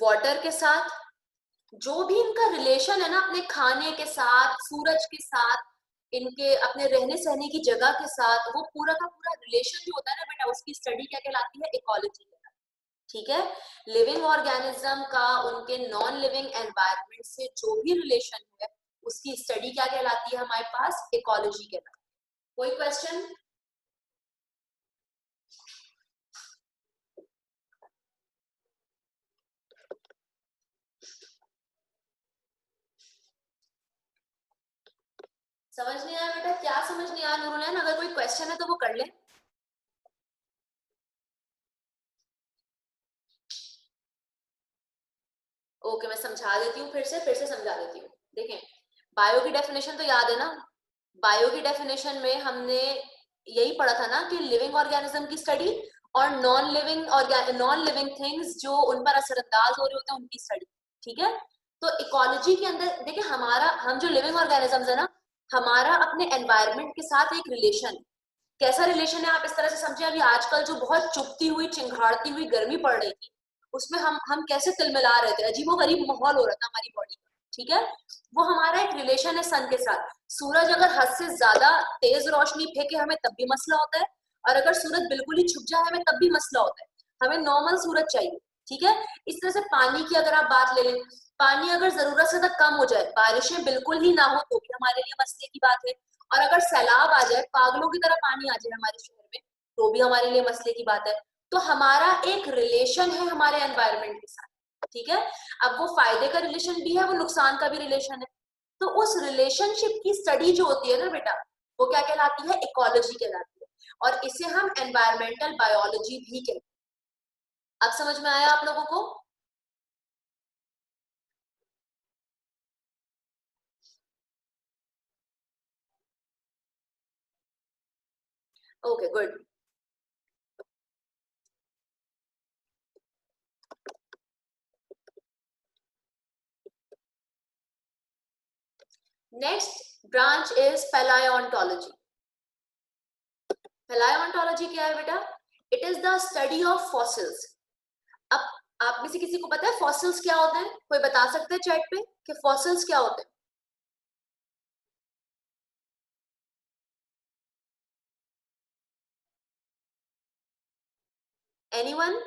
S1: वाटर के साथ, जो भी इनका रिलेशन है ना अपने खाने के साथ, सूरज के साथ, इनके अपने रहने सहने की जगह के साथ, वो पूरा का पूरा रिलेशन जो होता है ना बेटा, उसकी स्टडी क्या कहलाती है? इकोलॉजी, ठीक है। लिविंग ऑर्गेनिज्म का उनके नॉन लिविंग एनवायरनमेंट से जो भी रिलेशन है उसकी स्टडी क्या कहलाती है हमारे पास? इकोलॉजी कहलाती है। कोई क्वेश्चन? समझ नहीं आया बेटा? क्या समझ नहीं आया नूरुलैन? अगर कोई क्वेश्चन है तो वो कर ले। ओके मैं समझा देती हूँ, फिर से समझा देती हूँ। देखें, बायो की डेफिनेशन तो याद है ना? बायो की डेफिनेशन में हमने यही पढ़ा था ना कि लिविंग ऑर्गेनिज्म की स्टडी और नॉन लिविंग थिंग्स जो उन पर असरअंदाज हो रहे होते हैं उनकी स्टडी, ठीक है। तो इकोलॉजी के अंदर देखिए, हम जो लिविंग ऑर्गेनिजम्स है ना, हमारा अपने एनवायरनमेंट के साथ एक रिलेशन, कैसा रिलेशन है आप इस तरह से समझे, अभी आजकल जो बहुत चुभती हुई चिंघाड़ती हुई गर्मी पड़ रही थी, उसमें हम कैसे तिलमिला रहे थे, अजीबोगरीब माहौल हो रहा था हमारी बॉडी का, ठीक है। वो हमारा एक रिलेशन है सन के साथ। सूरज अगर हद से ज्यादा तेज रोशनी फेंके हमें तब भी मसला होता है, और अगर सूरज बिल्कुल ही छुप जाए हमें तब भी मसला होता है। हमें नॉर्मल सूरज चाहिए, ठीक है। इस तरह से पानी की अगर आप बात ले लें, पानी अगर जरूरत से तक कम हो जाए, बारिशें बिल्कुल ही ना हो, तो भी हमारे लिए मसले की बात है। और अगर सैलाब आ जाए, पागलों की तरह पानी आ जाए हमारे शहर में, तो भी हमारे लिए मसले की बात है। तो हमारा एक रिलेशन है हमारे एनवायरनमेंट के साथ, ठीक है। अब वो फायदे का रिलेशन भी है, वो नुकसान का भी रिलेशन है। तो उस रिलेशनशिप की स्टडी जो होती है ना बेटा, वो क्या कहलाती है? इकोलॉजी कहलाती है, और इसे हम एनवायरमेंटल बायोलॉजी भी कहते हैं। अब समझ में आया आप लोगों को? Okay, good. Next branch is palaeontology. Palaeontology क्या है बेटा? It is the study of fossils. अब आप में से किसी को पता है फॉसिल्स क्या होते हैं? कोई बता सकते हैं चैट पे कि फॉसिल्स क्या होते हैं? Anyone?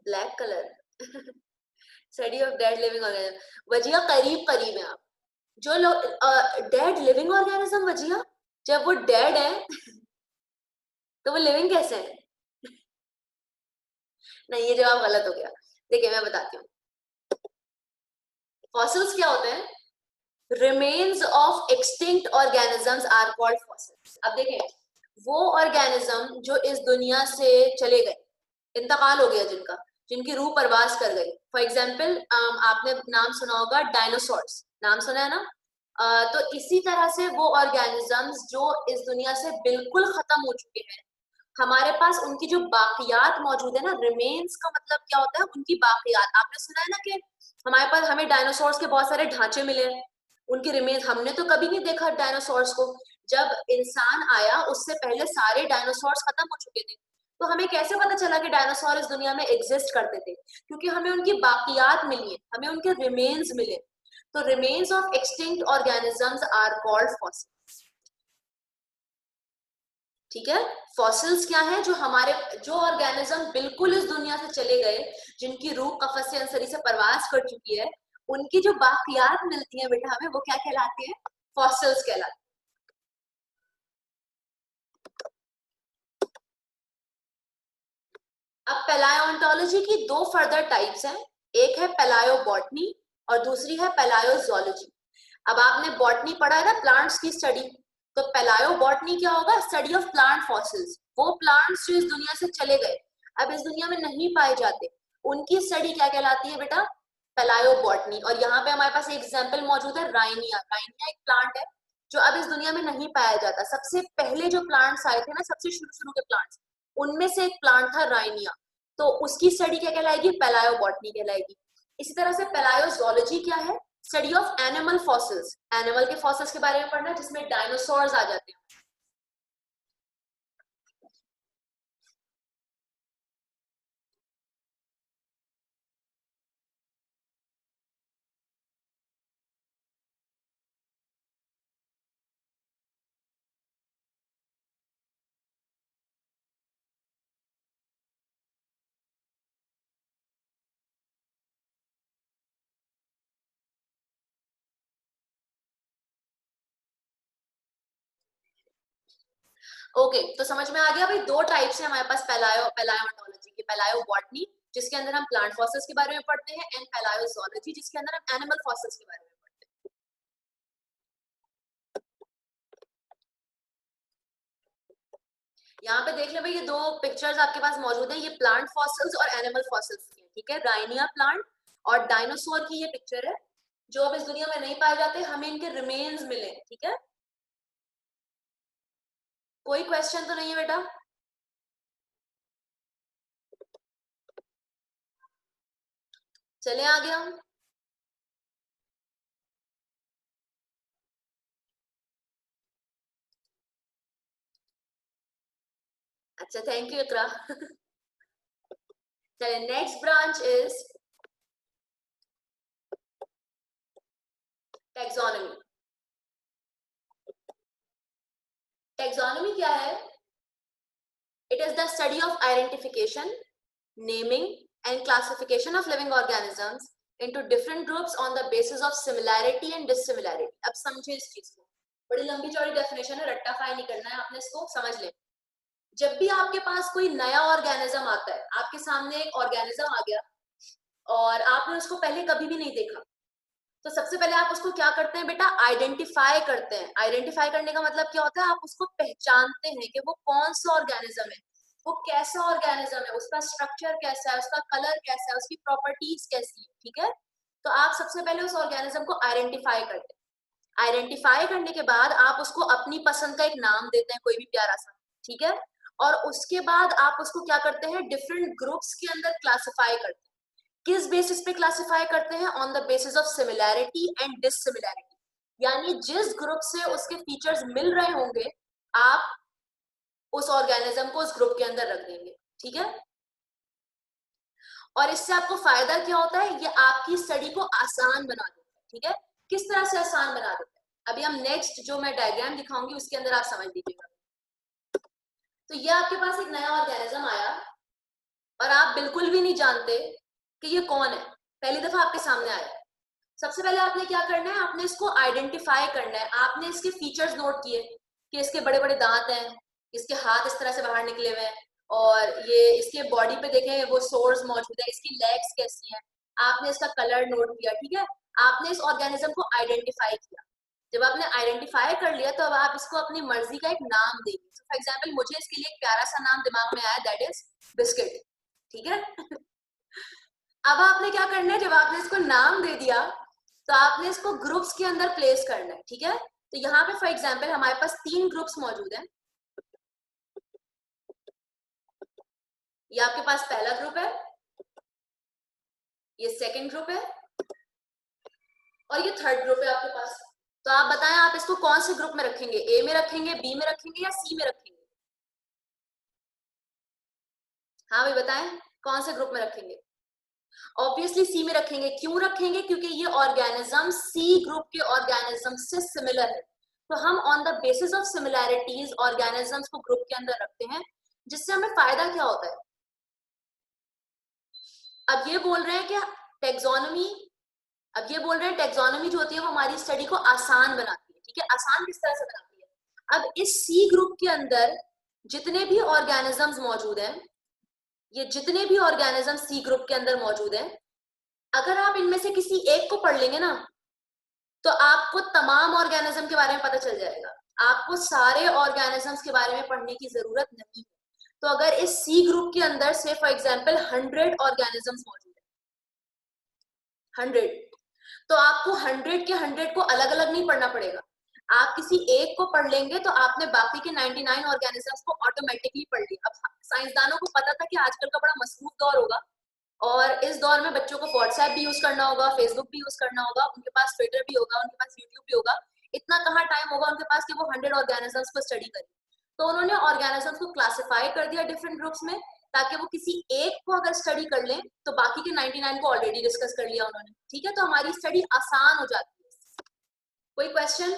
S1: Black colour. Study of dead living organism. वजिया करीब करीब है आप। जो लोग डेड लिविंग ऑर्गेनिज्म, वजिया जब वो डेड है तो वो लिविंग कैसे है? नहीं, ये जवाब गलत हो गया। देखिए मैं बताती हूँ, फॉसिल्स क्या होते हैं? Remains of extinct organisms are called fossils. अब देखें, वो ऑर्गेनिज्म जो इस दुनिया से चले गए, इंतकाल हो गया जिनका, जिनकी रूह परवास कर गई। फॉर एग्जाम्पल आपने नाम सुना होगा डायनासोर्स, नाम सुना है ना? तो इसी तरह से वो ऑर्गेनिजम्स जो इस दुनिया से बिल्कुल खत्म हो चुके हैं, हमारे पास उनकी जो बाकियात मौजूद है ना, रिमेन्स का मतलब क्या होता है? उनकी बाकियात। आपने सुना है ना कि हमारे पास, हमें डायनासोर्स के बहुत सारे ढांचे मिले हैं, उनके रिमेन्स। हमने तो कभी नहीं देखा डायनासोर्स को। जब इंसान आया उससे पहले सारे डायनासोर्स खत्म हो चुके थे। तो हमें कैसे पता चला कि डायनासोर इस दुनिया में एग्जिस्ट करते थे? क्योंकि हमें उनकी बाकियात मिली है, हमें उनके रिमेन्स मिले। तो remains of extinct organisms are called fossils. ठीक है। फॉसिल्स क्या है? जो हमारे, जो ऑर्गेनिज्म बिल्कुल इस दुनिया से चले गए, जिनकी रूह कफस से अंसरी से परवास कर चुकी है, उनकी जो बाकियात मिलती है बेटा हमें, वो क्या कहलाती है? फॉसिल्स कहलाती है। अब पैलायोंटोलॉजी की दो फर्दर टाइप्स हैं। एक है पैलायोबॉटनी और दूसरी है पैलायोजोलॉजी। अब आपने बॉटनी पढ़ा है ना, प्लांट्स की स्टडी। तो पैलायोबॉटनी क्या होगा? Study of plant fossils. वो प्लांट्स जो इस दुनिया से चले गए, अब इस दुनिया में नहीं पाए जाते, उनकी स्टडी क्या कहलाती है बेटा? पैलायोबॉटनी। और यहाँ पे हमारे पास एक एग्जांपल मौजूद है, राइनिया। राइनिया एक प्लांट है जो अब इस दुनिया में नहीं पाया जाता। सबसे पहले जो प्लांट्स आए थे ना, सबसे शुरू शुरू के प्लांट्स, उनमें से एक प्लांट था राइनिया। तो उसकी स्टडी क्या कहलाएगी? पैलायोबॉटनी कहलाएगी। इसी तरह से पैलायोजोलॉजी क्या है? Study of animal fossils. Animal के फॉसिल्स के बारे में पढ़ना, जिसमें डायनासोर्स आ जाते हैं। ओके, तो समझ में आ गया भाई। दो टाइप्स है हमारे पास पैलायोंटोलॉजी की। पैलायोबॉटनी, जिसके अंदर हम प्लांट फॉसिल्स के बारे में पढ़ते हैं, एंड पैलायोजोलॉजी, जिसके अंदर हम एनिमल फॉसिल्स के बारे में पढ़ते हैं। यहाँ पे देख ले भाई, ये दो पिक्चर्स आपके पास मौजूद है, ये प्लांट फॉसिल्स और एनिमल फॉसिल्स की है, ठीक है। राइनिया प्लांट और डायनासोर की ये पिक्चर है, जो अब इस दुनिया में नहीं पाए जाते, हमें इनके रिमेन्स मिले, ठीक है। कोई क्वेश्चन तो नहीं है बेटा? चले आगे हम। अच्छा, थैंक यू इकरा। चलिए, next branch is taxonomy. Taxonomy क्या है? It is the study of identification, naming and classification of living organisms into different groups on the basis of similarity and dissimilarity. अब समझे इस चीज को, बड़ी लंबी चौड़ी डेफिनेशन है, रट्टाफाई नहीं करना है आपने, इसको समझ ले। जब भी आपके पास कोई नया ऑर्गेनिज्म आता है, आपके सामने एक ऑर्गेनिज्म आ गया और आपने उसको पहले कभी भी नहीं देखा, तो सबसे पहले आप उसको क्या करते हैं बेटा? आइडेंटिफाई करते हैं। आइडेंटिफाई करने का मतलब क्या होता है? आप उसको पहचानते हैं कि वो कौन सा ऑर्गेनिज्म है, वो कैसा ऑर्गेनिज्म है, उसका स्ट्रक्चर कैसा है, उसका कलर कैसा है, उसकी प्रॉपर्टीज कैसी है, ठीक है? तो आप सबसे पहले उस ऑर्गेनिज्म को आइडेंटिफाई करते हैं। आइडेंटिफाई करने के बाद आप उसको अपनी पसंद का एक नाम देते हैं, कोई भी प्यारा सा, ठीक है? और उसके बाद आप उसको क्या करते हैं? डिफरेंट ग्रुप्स के अंदर क्लासिफाई करते हैं। किस बेसिस पे क्लासिफाई करते हैं? On the basis of similarity and dissimilarity, यानी जिस ग्रुप से उसके फीचर्स मिल रहे होंगे, आप उस ऑर्गेनिज्म को उस ग्रुप के अंदर रख देंगे, ठीक है? और इससे आपको फायदा क्या होता है? ये आपकी स्टडी को आसान बना देता है, ठीक है? किस तरह से आसान बना देता है, अभी हम नेक्स्ट जो मैं डायग्राम दिखाऊंगी उसके अंदर आप समझ लीजिएगा। तो ये आपके पास एक नया ऑर्गेनिज्म आया और आप बिल्कुल भी नहीं जानते कि ये कौन है, पहली दफा आपके सामने आया। सबसे पहले आपने क्या करना है? आपने इसको आइडेंटिफाई करना है। आपने इसके फीचर्स नोट किए कि इसके बड़े बड़े दांत हैं, इसके हाथ इस तरह से बाहर निकले हुए हैं, और ये इसके बॉडी पे देखें वो सोर्स मौजूद है, इसकी लेग्स कैसी हैं, आपने इसका कलर नोट किया, ठीक है? आपने इस ऑर्गेनिज्म को आइडेंटिफाई किया। जब आपने आइडेंटिफाई कर लिया तो अब आप इसको अपनी मर्जी का एक नाम देंगे। फॉर एग्जाम्पल मुझे इसके लिए एक प्यारा सा नाम दिमाग में आया, दैट इज बिस्किट, ठीक है? अब आपने क्या करना है? जब आपने इसको नाम दे दिया तो आपने इसको ग्रुप्स के अंदर प्लेस करना है, ठीक है? तो यहाँ पे फॉर एग्जाम्पल हमारे पास 3 ग्रुप्स मौजूद हैं। ये आपके पास पहला ग्रुप है, ये सेकंड ग्रुप है, और ये थर्ड ग्रुप है आपके पास। तो आप बताएं आप इसको कौन से ग्रुप में रखेंगे? ए में रखेंगे, बी में रखेंगे, या सी में रखेंगे? हाँ भाई बताएं, कौन से ग्रुप में रखेंगे? ऑब्वियसली सी में रखेंगे। क्यों रखेंगे? क्योंकि ये ऑर्गेनिज्म सी ग्रुप के ऑर्गेनिज्म से सिमिलर है, तो हम on the basis of similarities organisms को ग्रुप के अंदर रखते हैं, जिससे हमें फायदा क्या होता है? अब ये बोल रहे हैं कि टेक्सोनॉमी, अब ये बोल रहे हैं टेक्सोनॉमी जो होती है वो हमारी स्टडी को आसान बनाती है, ठीक है? आसान किस तरह से बनाती है? अब इस सी ग्रुप के अंदर जितने भी ऑर्गेनिजम्स मौजूद हैं, ये जितने भी ऑर्गेनिज्म सी ग्रुप के अंदर मौजूद हैं, अगर आप इनमें से किसी एक को पढ़ लेंगे ना, तो आपको तमाम ऑर्गेनिज्म के बारे में पता चल जाएगा। आपको सारे ऑर्गेनिजम्स के बारे में पढ़ने की जरूरत नहीं है। तो अगर इस सी ग्रुप के अंदर से फॉर एग्जांपल 100 ऑर्गेनिजम्स मौजूद है, 100, तो आपको 100 के 100 को अलग अलग नहीं पढ़ना पड़ेगा। आप किसी एक को पढ़ लेंगे तो आपने बाकी के 99 ऑर्गेनिजम्स को ऑटोमेटिकली पढ़ लिया। अब साइंसदानों को पता था कि आजकल का बड़ा मसरूफ दौर होगा, और इस दौर में बच्चों को व्हाट्सएप भी यूज करना होगा, फेसबुक भी यूज करना होगा, उनके पास ट्विटर भी होगा, उनके पास यूट्यूब भी होगा। इतना कहाँ टाइम होगा उनके पास कि वो 100 ऑर्गेनिजम्स को स्टडी करें। तो उन्होंने ऑर्गेनिजम्स को क्लासिफाई कर दिया डिफरेंट ग्रुप्स में, ताकि वो किसी एक को अगर स्टडी कर लें तो बाकी के 99 को ऑलरेडी डिस्कस कर लिया उन्होंने, ठीक है? तो हमारी स्टडी आसान हो जाती है। कोई क्वेश्चन?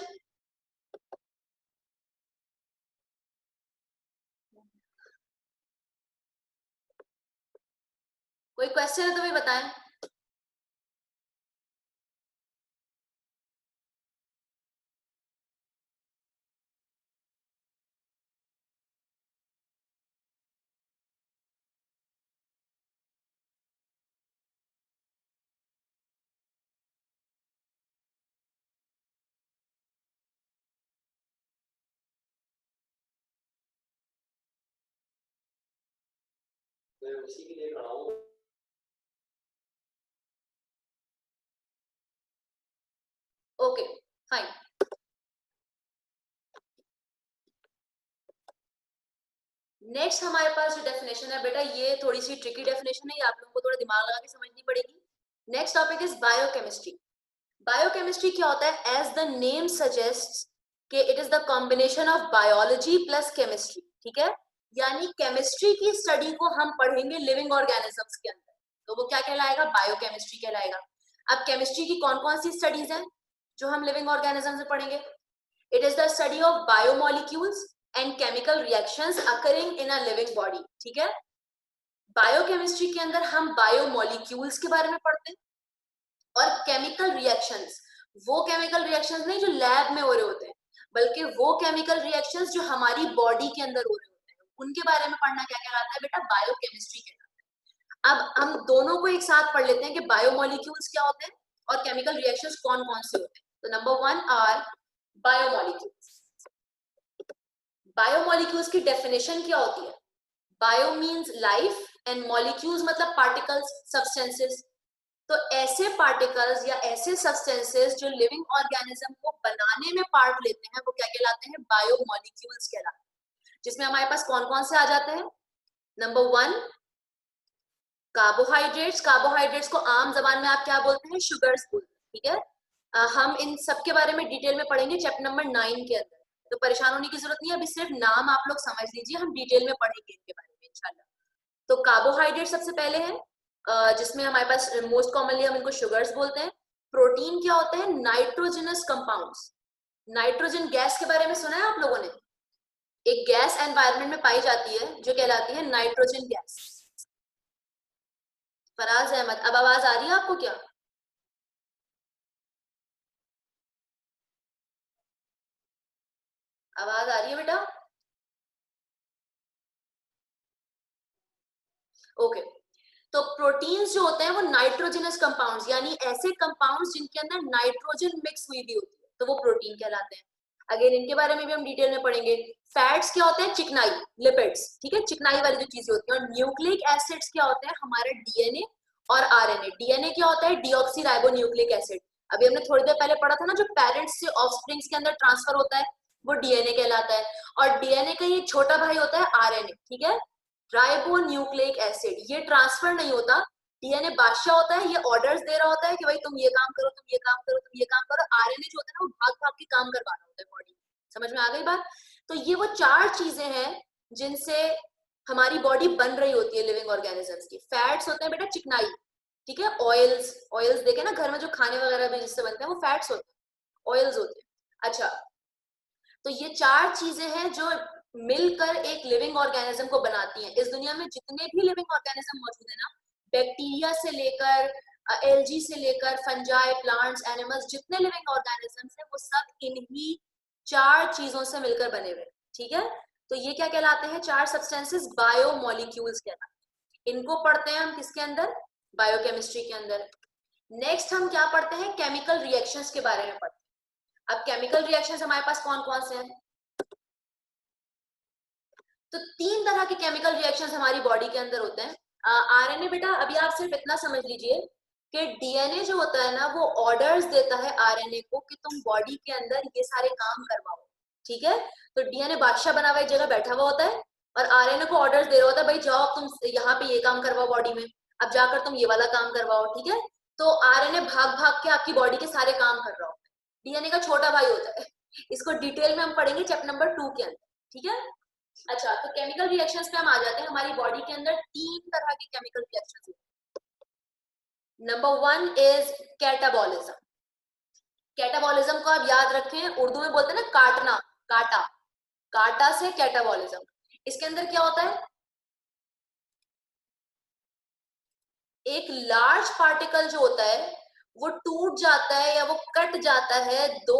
S1: कोई क्वेश्चन है तो भी बताएं। मैं उसी के लिए खड़ा हूँ। Okay fine. नेक्स्ट हमारे पास जो डेफिनेशन है बेटा, ये थोड़ी सी ट्रिकी डेफिनेशन है, ये आप लोगों को थोड़ा दिमाग लगा के समझनी पड़ेगी। Next topic is biochemistry. Biochemistry क्या होता है? एज द नेम सजेस्ट कि it is the combination of biology plus chemistry, ठीक है? यानी केमिस्ट्री की स्टडी को हम पढ़ेंगे लिविंग ऑर्गेनिजम्स के अंदर, तो वो क्या कहलाएगा? बायोकेमिस्ट्री कहलाएगा। अब केमिस्ट्री की कौन कौन सी स्टडीज हैं जो हम लिविंग ऑर्गेनिजम्स में पढ़ेंगे? It is the study of biomolecules, and chemical reactions occurring in a living body, ठीक है। बायोकेमिस्ट्री के अंदर हम बायोमोलिक्यूल्स के बारे में पढ़ते हैं, और केमिकल रिएक्शंस वो केमिकल रिएक्शंस नहीं जो लैब में हो रहे होते हैं, बल्कि वो केमिकल रिएक्शंस जो हमारी बॉडी के अंदर हो रहे होते हैं, उनके बारे में पढ़ना क्या कहलाता है बेटा, बायोकेमिस्ट्री कहलाता है। अब हम दोनों को एक साथ पढ़ लेते हैं कि बायोमोलिक्यूल्स क्या होते हैं और केमिकल रिएक्शंस कौन कौन से होते हैं। तो नंबर 1 आर बायोमोलिक्यूल्स। बायोमोलिक्यूल्स की डेफिनेशन क्या होती है? Bio means life and molecules मतलब पार्टिकल्स, सब्सटेंसेस। तो ऐसे पार्टिकल्स या ऐसे सब्सटेंसेस जो लिविंग ऑर्गेनिज्म को बनाने में पार्ट लेते हैं वो क्या कहलाते हैं? बायोमोलिक्यूल्स कहलाते हैं। जिसमें हमारे पास कौन कौन से आ जाते हैं? Number 1 carbohydrates. कार्बोहाइड्रेट्स को आम जबान में आप क्या बोलते हैं? शुगर्स बोलते हैं, ठीक है। हम इन सब के बारे में डिटेल में पढ़ेंगे चैप्टर नंबर 9 के अंदर, तो परेशान होने की जरूरत नहीं है, अभी सिर्फ नाम आप लोग समझ लीजिए, हम डिटेल में पढ़ेंगे इनके बारे में इंशाल्लाह। तो कार्बोहाइड्रेट सबसे पहले है, जिसमें हमारे पास मोस्ट कॉमनली हम इनको शुगर्स बोलते हैं। प्रोटीन क्या होते हैं? Nitrogenous compounds. नाइट्रोजन गैस के बारे में सुना है आप लोगों ने? एक गैस एनवायरनमेंट में पाई जाती है जो कहलाती है नाइट्रोजन गैस। फराज अहमद, अब आवाज आ रही है आपको क्या? आवाज आ रही है बेटा? ओके। तो प्रोटीन्स जो होते हैं वो नाइट्रोजनस कंपाउंड्स, यानी ऐसे कंपाउंड्स जिनके अंदर नाइट्रोजन मिक्स हुई भी होती है, तो वो प्रोटीन कहलाते हैं। अगेन इनके बारे में भी हम डिटेल में पढ़ेंगे। फैट्स क्या होते हैं? चिकनाई, लिपिड्स, ठीक है, चिकनाई वाली जो चीजें होती हैं। और न्यूक्लिक एसिड्स क्या होते हैं? हमारे डीएनए और आरएनए। डीएनए क्या होता है? Deoxy ribo nucleic acid. अभी हमने थोड़ी देर पहले पढ़ा था ना, जो पेरेंट्स से ऑफस्प्रिंग्स के अंदर ट्रांसफर होता है वो डीएनए कहलाता है। और डीएनए का ये छोटा भाई होता है आरएनए, ठीक है, राइबो न्यूक्लिक एसिड। ये ट्रांसफर नहीं होता, डीएनए बादशाह होता है, ये ऑर्डर्स दे रहा होता है कि भाई तुम ये काम करो, तुम ये काम करो, तुम ये काम करो। आरएनए जो होता है ना, वो भाग भाग के काम करवा रहा होता है बॉडी में। समझ में आ गई बात? तो ये वो चार चीजें हैं जिनसे हमारी बॉडी बन रही होती है लिविंग ऑर्गेनिजम्स की। फैट्स होते हैं बेटा चिकनाई, ठीक है। ऑयल्स, ऑयल्स देखे ना घर में जो खाने वगैरह भी जिससे बनते हैं वो फैट्स होते हैं, ऑयल्स होते हैं। अच्छा, तो ये चार चीजें हैं जो मिलकर एक लिविंग ऑर्गेनिज्म को बनाती हैं। इस दुनिया में जितने भी लिविंग ऑर्गेनिज्म मौजूद है ना, बैक्टीरिया से लेकर एल्गी से लेकर फंजाई, प्लांट्स, एनिमल्स, जितने लिविंग ऑर्गेनिजम्स हैं वो सब इन्हीं चार चीजों से मिलकर बने हुए, ठीक है। तो ये क्या कहलाते हैं? चार सब्सटेंसेस बायोमोलिक्यूल्स कहलाते हैं। इनको पढ़ते हैं हम किसके अंदर? बायोकेमिस्ट्री के अंदर। नेक्स्ट हम क्या पढ़ते हैं? केमिकल रिएक्शंस के बारे में पढ़ते हैं। अब केमिकल रिएक्शंस हमारे पास कौन कौन से हैं? तो तीन तरह के केमिकल रिएक्शंस हमारी बॉडी के अंदर होते हैं। आरएनए बेटा अभी आप सिर्फ इतना समझ लीजिए कि डीएनए जो होता है ना, वो ऑर्डर्स देता है आरएनए को कि तुम बॉडी के अंदर ये सारे काम करवाओ, ठीक है। तो डीएनए बादशाह बना हुआ एक जगह बैठा हुआ होता है और आरएनए को ऑर्डर्स दे रहा होता है, भाई जाओ तुम यहाँ पे ये काम करवाओ बॉडी में, अब जाकर तुम ये वाला काम करवाओ, ठीक है। तो आरएनए भाग भाग के आपकी बॉडी के सारे काम कर रहा होता है। डीएनए का छोटा भाई होता है। इसको डिटेल में हम पढ़ेंगे चैप्टर नंबर 2 के अंदर, ठीक है। अच्छा, तो केमिकल रिएक्शंस पे हम आ जाते हैं। हमारी बॉडी के अंदर तीन तरह के केमिकल रिएक्शंस होते हैं। Number 1 is catabolism. कैटाबॉलिज्म को आप याद रखें, उर्दू में बोलते हैं ना काटना, काटा, काटा से कैटाबॉलिज्म। इसके अंदर क्या होता है? एक लार्ज पार्टिकल जो होता है वो टूट जाता है या वो कट जाता है दो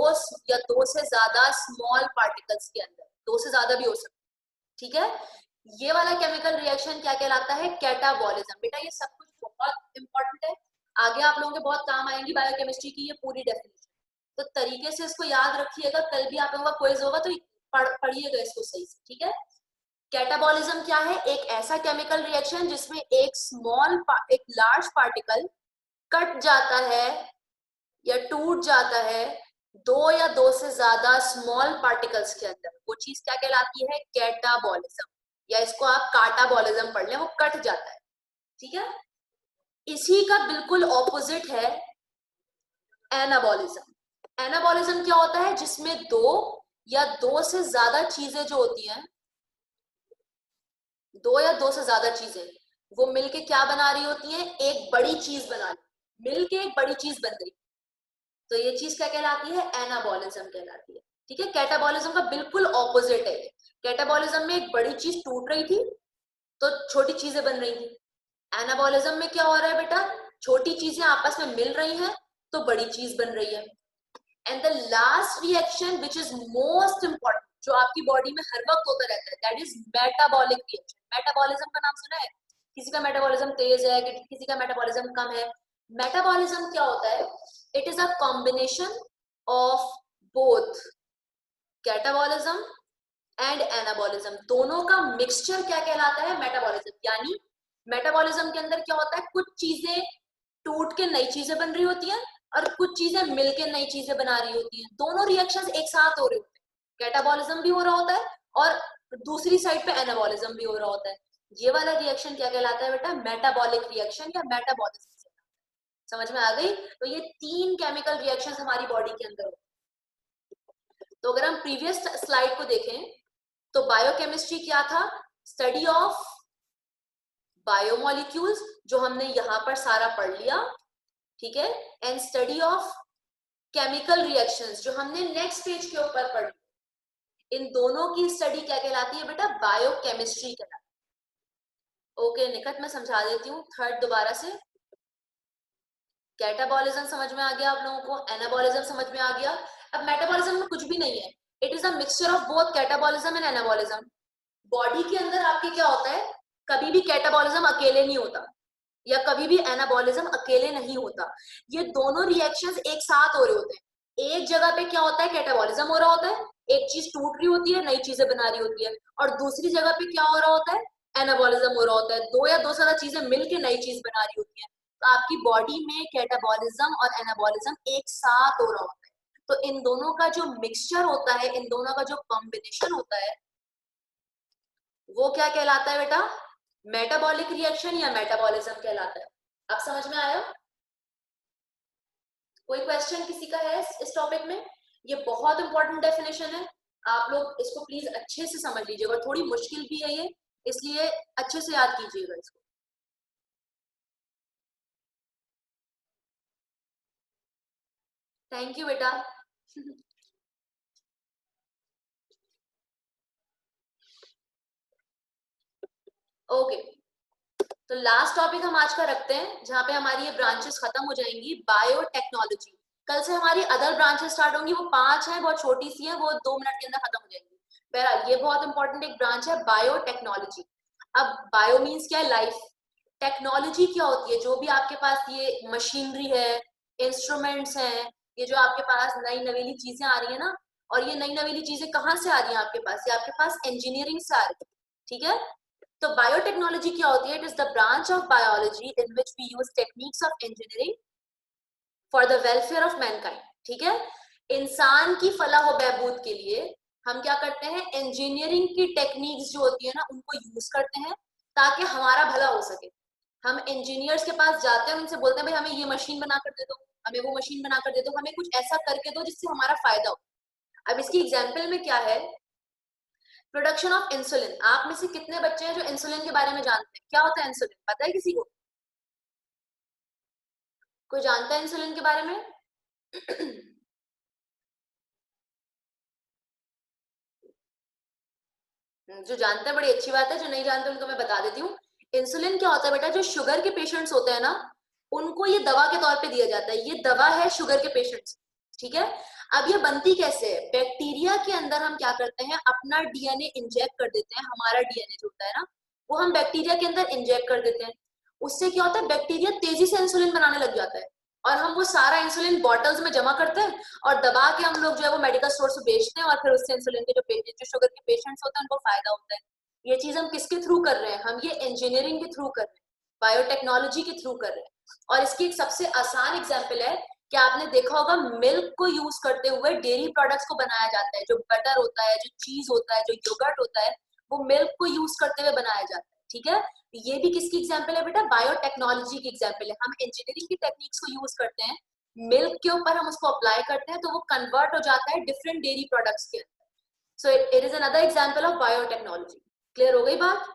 S1: या दो से ज्यादा स्मॉल पार्टिकल्स के अंदर, दो से ज्यादा भी हो सकता है, ठीक है। ये वाला केमिकल रिएक्शन क्या कहलाता है? कैटाबॉलिज्म। बेटा ये सब कुछ बहुत इंपॉर्टेंट है, आगे आप लोगों के बहुत काम आएंगी बायोकेमिस्ट्री की ये पूरी डेफिनेशन। तो तरीके से इसको याद रखिएगा, कल भी आप लोगों का क्विज होगा तो पढ़िएगा इसको सही से, ठीक है। कैटाबॉलिज्म क्या है? एक ऐसा केमिकल रिएक्शन जिसमें एक लार्ज पार्टिकल कट जाता है या टूट जाता है दो या दो से ज्यादा स्मॉल पार्टिकल्स के अंदर, वो चीज क्या कहलाती है? कैटाबॉलिज्म। या इसको आप काटाबॉलिज्म पढ़ लें, वो कट जाता है, ठीक है। इसी का बिल्कुल ऑपोजिट है एनाबॉलिज्म। एनाबॉलिज्म क्या होता है? जिसमें दो या दो से ज्यादा चीजें जो होती हैं, दो या दो से ज्यादा चीजें वो मिलके क्या बना रही होती हैं? एक बड़ी चीज बना रही, मिलके एक बड़ी चीज बन रही। तो ये चीज क्या कहलाती है? एनाबॉलिज्म कहलाती है, ठीक है, कैटाबॉलिज्म का बिल्कुल ऑपोजिट है। कैटाबॉलिज्म में एक बड़ी चीज टूट रही थी तो छोटी चीजें बन रही थी। एनाबॉलिज्म में क्या हो रहा है बेटा, छोटी चीजें आपस में मिल रही हैं तो बड़ी चीज बन रही है। And the last reaction which is most important, जो आपकी बॉडी में हर वक्त होता रहता है, that is metabolic reaction. Metabolism का नाम सुना है? किसी का मेटाबॉलिज्म तेज है, किसी का मेटाबॉलिज्म कम है। मेटाबॉलिज्म क्या होता है? It is a combination of both catabolism and anabolism, दोनों का मिक्सचर क्या कहलाता है? मेटाबॉलिज्म। यानी मेटाबॉलिज्म के अंदर क्या होता है, कुछ चीजें टूट के नई चीजें बन रही होती हैं और कुछ चीजें मिलके नई चीजें बना रही होती हैं। दोनों रिएक्शंस एक साथ हो रहे होते हैं, कैटाबॉलिज्म भी हो रहा होता है और दूसरी साइड पे एनाबॉलिज्म भी हो रहा होता है। ये वाला रिएक्शन क्या कहलाता है बेटा? मेटाबॉलिक रिएक्शन या मेटाबॉलिज्म। समझ में आ गई? तो ये 3 केमिकल रिएक्शंस हमारी बॉडी के अंदर होते हैं। तो अगर हम प्रीवियस स्लाइड को देखें तो बायोकेमिस्ट्री क्या था? स्टडी ऑफ बायोमोलिक्यूल्स, जो हमने यहां पर सारा पढ़ लिया, ठीक है। And study of chemical reactions, जो हमने नेक्स्ट पेज के ऊपर पढ़ी। इन दोनों की स्टडी क्या कहलाती है बेटा? बायोकेमिस्ट्री कहलाती है। ओके निखत, मैं समझा देती हूँ थर्ड दोबारा से। कैटाबॉलिज्म समझ में आ गया आप लोगों को, एनाबॉलिज्म समझ में आ गया। अब मेटाबॉलिज्म में कुछ भी नहीं है, it is a mixture of both catabolism and anabolism. Body के अंदर आपके क्या होता है, कभी भी कैटाबॉलिज्म अकेले नहीं होता या कभी भी एनाबॉलिज्म अकेले नहीं होता। ये दोनों रिएक्शंस एक साथ हो रहे होते हैं। एक जगह पे क्या होता है, कैटाबॉलिज्म हो रहा होता है, एक चीज टूट रही होती है, नई चीजें बना रही होती है, और दूसरी जगह पे क्या हो रहा होता है, एनाबॉलिज्म हो रहा होता है। दो या दो से ज्यादा चीजें मिलकर नई चीज बना रही होती है। तो आपकी बॉडी में कैटाबॉलिज्म और एनाबॉलिज्म एक साथ हो रहा होता है। तो इन दोनों का जो मिक्सचर होता है, इन दोनों का जो कॉम्बिनेशन होता है, वो क्या कहलाता है बेटा? मेटाबॉलिक रिएक्शन या मेटाबॉलिज्म कहलाता है। अब समझ में आया? कोई क्वेश्चन किसी का है इस टॉपिक में? ये बहुत इंपॉर्टेंट डेफिनेशन है, आप लोग इसको प्लीज अच्छे से समझ लीजिएगा। थोड़ी मुश्किल भी है ये, इसलिए अच्छे से याद कीजिएगा इसको। थैंक यू बेटा। ओके, तो लास्ट टॉपिक हम आज का रखते हैं, जहां पे हमारी ये ब्रांचेस खत्म हो जाएंगी, बायोटेक्नोलॉजी। कल से हमारी अदर ब्रांचेस स्टार्ट होंगी, वो 5 हैं, बहुत छोटी सी है, वो 2 मिनट के अंदर खत्म हो जाएंगी। बहरहाल ये बहुत इंपॉर्टेंट एक ब्रांच है बायोटेक्नोलॉजी। अब बायो मीन्स क्या है? लाइफ। टेक्नोलॉजी क्या होती है? जो भी आपके पास ये मशीनरी है, इंस्ट्रूमेंट्स हैं, ये जो आपके पास नई नवीली चीजें आ रही है ना, और ये नई नवीली चीजें कहाँ से आ रही है आपके पास? ये आपके पास इंजीनियरिंग से आ रही है, ठीक है। तो बायोटेक्नोलॉजी क्या होती है? It is the branch of biology in which we use techniques of engineering for the welfare of mankind, ठीक है। इंसान की फलाह व बहबूद के लिए हम क्या करते हैं? इंजीनियरिंग की टेक्निक्स जो होती है ना, उनको यूज करते हैं ताकि हमारा भला हो सके। हम इंजीनियर्स के पास जाते हैं, उनसे बोलते हैं भाई हमें ये मशीन बना कर दे दो, हमें वो मशीन बना कर दे दो, हमें कुछ ऐसा करके दो जिससे हमारा फायदा हो। अब इसकी एग्जाम्पल में क्या है? Production of insulin. आप में से कितने बच्चे हैं जो इंसुलिन के बारे में जानते हैं? क्या होता है इंसुलिन, पता है किसी को? कोई जानता है इंसुलिन के बारे में? जो जानता है बड़ी अच्छी बात है, जो नहीं जानते उनको मैं बता देती हूँ। इंसुलिन क्या होता है बेटा? जो शुगर के पेशेंट्स होते हैं ना, उनको ये दवा के तौर पे दिया जाता है। ये दवा है शुगर के पेशेंट्स, ठीक है। अब ये बनती कैसे है? बैक्टीरिया के अंदर हम क्या करते हैं, अपना डीएनए इंजेक्ट कर देते हैं। हमारा डीएनए जो होता है ना, वो हम बैक्टीरिया के अंदर इंजेक्ट कर देते हैं। उससे क्या होता है, बैक्टीरिया तेजी से इंसुलिन बनाने लग जाता है, और हम वो सारा इंसुलिन बॉटल्स में जमा करते हैं और दबा के हम लोग जो है वो मेडिकल स्टोर से बेचते हैं, और फिर उससे इंसुलिन के जो शुगर के पेशेंट्स होते हैं उनको फायदा होता है। ये चीज हम किसके थ्रू कर रहे हैं? हम ये इंजीनियरिंग के थ्रू कर रहे हैं, बायोटेक्नोलॉजी के थ्रू कर रहे हैं। और इसकी एक सबसे आसान एग्जाम्पल है कि आपने देखा होगा मिल्क को यूज करते हुए डेयरी प्रोडक्ट्स को बनाया जाता है। जो बटर होता है, जो चीज होता है, जो योगर्ट होता है, वो मिल्क को यूज करते हुए बनाया जाता है, ठीक है। ये भी किसकी एग्जाम्पल है बेटा? बायोटेक्नोलॉजी की एग्जाम्पल है। हम इंजीनियरिंग की टेक्निक्स को यूज करते हैं, मिल्क के ऊपर हम उसको अप्लाई करते हैं, तो वो कन्वर्ट हो जाता है डिफरेंट डेयरी प्रोडक्ट्स के अंदर। So it is another example of biotechnology. Clear हो गई बात?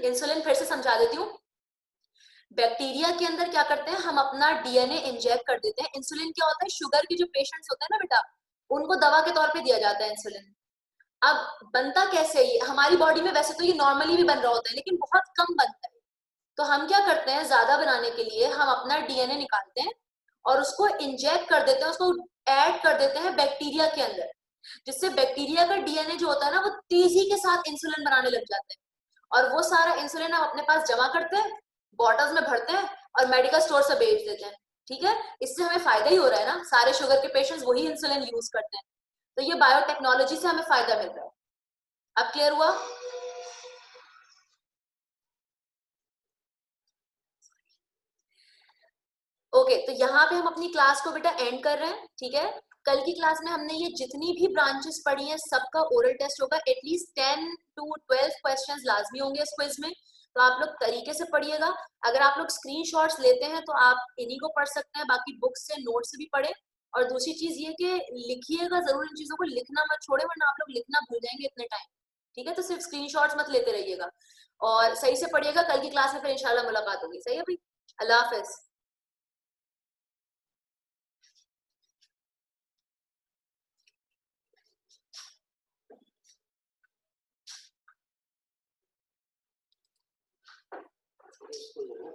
S1: इंसुलिन फिर से समझा देती हूँ। बैक्टीरिया के अंदर क्या करते हैं, हम अपना डीएनए इंजेक्ट कर देते हैं। इंसुलिन क्या होता है? शुगर के जो पेशेंट्स होते हैं ना बेटा, उनको दवा के तौर पे दिया जाता है इंसुलिन। अब बनता कैसे है ये, हमारी बॉडी में वैसे तो ये नॉर्मली भी बन रहा होता है लेकिन बहुत कम बनता है। तो हम क्या करते हैं, ज्यादा बनाने के लिए हम अपना डीएनए निकालते हैं और उसको इंजेक्ट कर देते हैं, उसको ऐड कर देते हैं बैक्टीरिया के अंदर, जिससे बैक्टीरिया का डीएनए जो होता है ना वो तेजी के साथ इंसुलिन बनाने लग जाते हैं। और वो सारा इंसुलिन हम अपने पास जमा करते हैं, बॉटल्स में भरते हैं और मेडिकल स्टोर से बेच देते हैं। ठीक है, इससे हमें फायदा ही हो रहा है ना, सारे शुगर के पेशेंट्स वही इंसुलिन यूज करते हैं। तो ये बायोटेक्नोलॉजी से हमें फायदा मिल रहा है। अब क्लियर हुआ? ओके, तो यहाँ पे हम अपनी क्लास को बेटा एंड कर रहे हैं। ठीक है, कल की क्लास में हमने ये जितनी भी ब्रांचेस पढ़ी हैं सबका ओरल टेस्ट होगा, एटलीस्ट 10 to 12 क्वेश्चंस लाजमी होंगे इस क्विज में। तो आप लोग तरीके से पढ़िएगा। अगर आप लोग स्क्रीनशॉट्स लेते हैं तो आप इन्हीं को पढ़ सकते हैं, बाकी बुक से नोट से भी पढ़े। और दूसरी चीज ये कि लिखिएगा जरूर, इन चीजों को लिखना मत छोड़े वरना आप लोग लिखना भूल जाएंगे इतने टाइम। ठीक है, तो सिर्फ स्क्रीनशॉट्स मत लेते रहिएगा और सही से पढ़िएगा। कल की क्लास में फिर इंशाल्लाह मुलाकात होगी। सही है भाई, अल्लाह हाफिज।
S2: इसको जो है